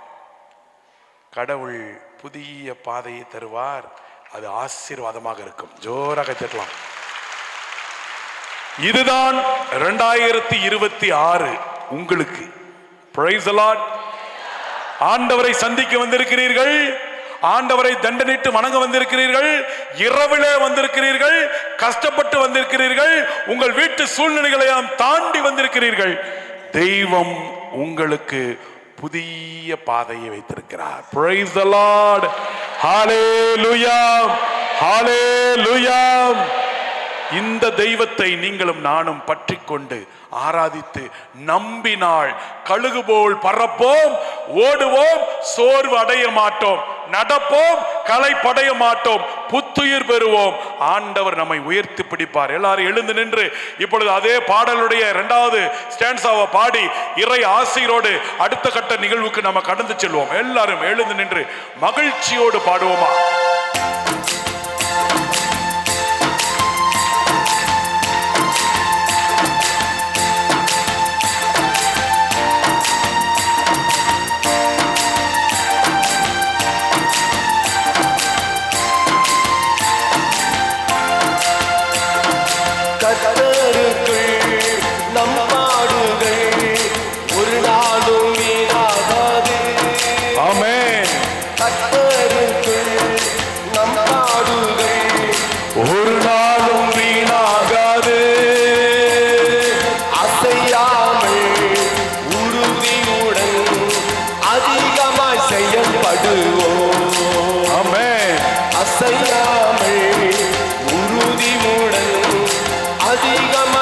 கடவுள் புதிய பாதையை தருவார், அது ஆசீர்வாதமாக இருக்கும். ஜோராக தட்டலாம். இதுதான் 2026 உங்களுக்கு. Price the Lord. ஆண்டவரை சந்திக்க வந்திருக்கிறீர்கள், ஆண்டவரை தண்டனிட்டு வணங்க வந்திருக்கிறீர்கள், இரவிலே வந்திருக்கிறீர்கள், கஷ்டப்பட்டு வந்திருக்கிறீர்கள், உங்கள் வீட்டு சூழ்நிலைகளையும் தாண்டி வந்திருக்கிறீர்கள். தெய்வம் உங்களுக்கு புதிய பாதையை வைத்திருக்கிறார். Praise the lord. ஹalleluya, ஹalleluya. இந்த தெய்வத்தை நீங்களும் நானும் பற்றி கொண்டு ஆராதித்து நம்பினால் கழுகு போல் பறப்போம், ஓடுவோம், சோர்வு அடைய மாட்டோம், நடப்போம், களைப்படைய மாட்டோம், புத்துயிர் பெறுவோம். ஆண்டவர் நம்மை உயர்த்தி பிடிப்பார். எல்லாரும் எழுந்து நின்று இப்பொழுது அதே பாடலுடைய 2வது ஸ்டான்ஸாவை பாடி இறை ஆசீரோடு அடுத்த கட்ட நிகழ்வுக்கு நம்ம கடந்து செல்வோம். எல்லாரும் எழுந்து நின்று மகிழ்ச்சியோடு பாடுவோமா? உறுதியுடன் அதிகமாக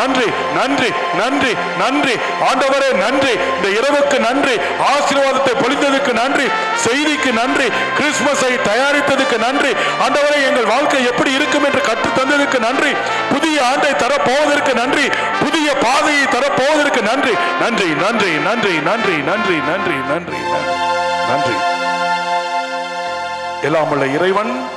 நன்றி நன்றி நன்றி நன்றி ஆண்டவரே நன்றி. இந்த இரவுக்கு நன்றி, ஆசீர்வாதத்தை பொழிந்ததுக்கு நன்றி, செய்திக்கு நன்றி, கிறிஸ்துமஸை தயாரித்ததுக்கு நன்றி ஆண்டவரே. எங்கள் வாழ்க்கை எப்படி இருக்கும் என்று கற்று தந்ததுக்கு நன்றி, புதிய ஆண்டை தரப்போவதற்கு நன்றி, புதிய பாதையை தரப்போவதற்கு நன்றி. நன்றி நன்றி நன்றி நன்றி நன்றி நன்றி நன்றி நன்றி. நன்றி. எல்லாம் உள்ள இறைவன்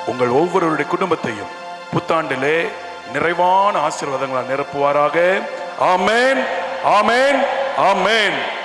உங்கள் ஒவ்வொருவருடைய குடும்பத்தையும் புத்தாண்டிலே நிறைவான ஆசீர்வாதங்களால் நிரப்புவாராக. ஆமென், ஆமென், ஆமென்.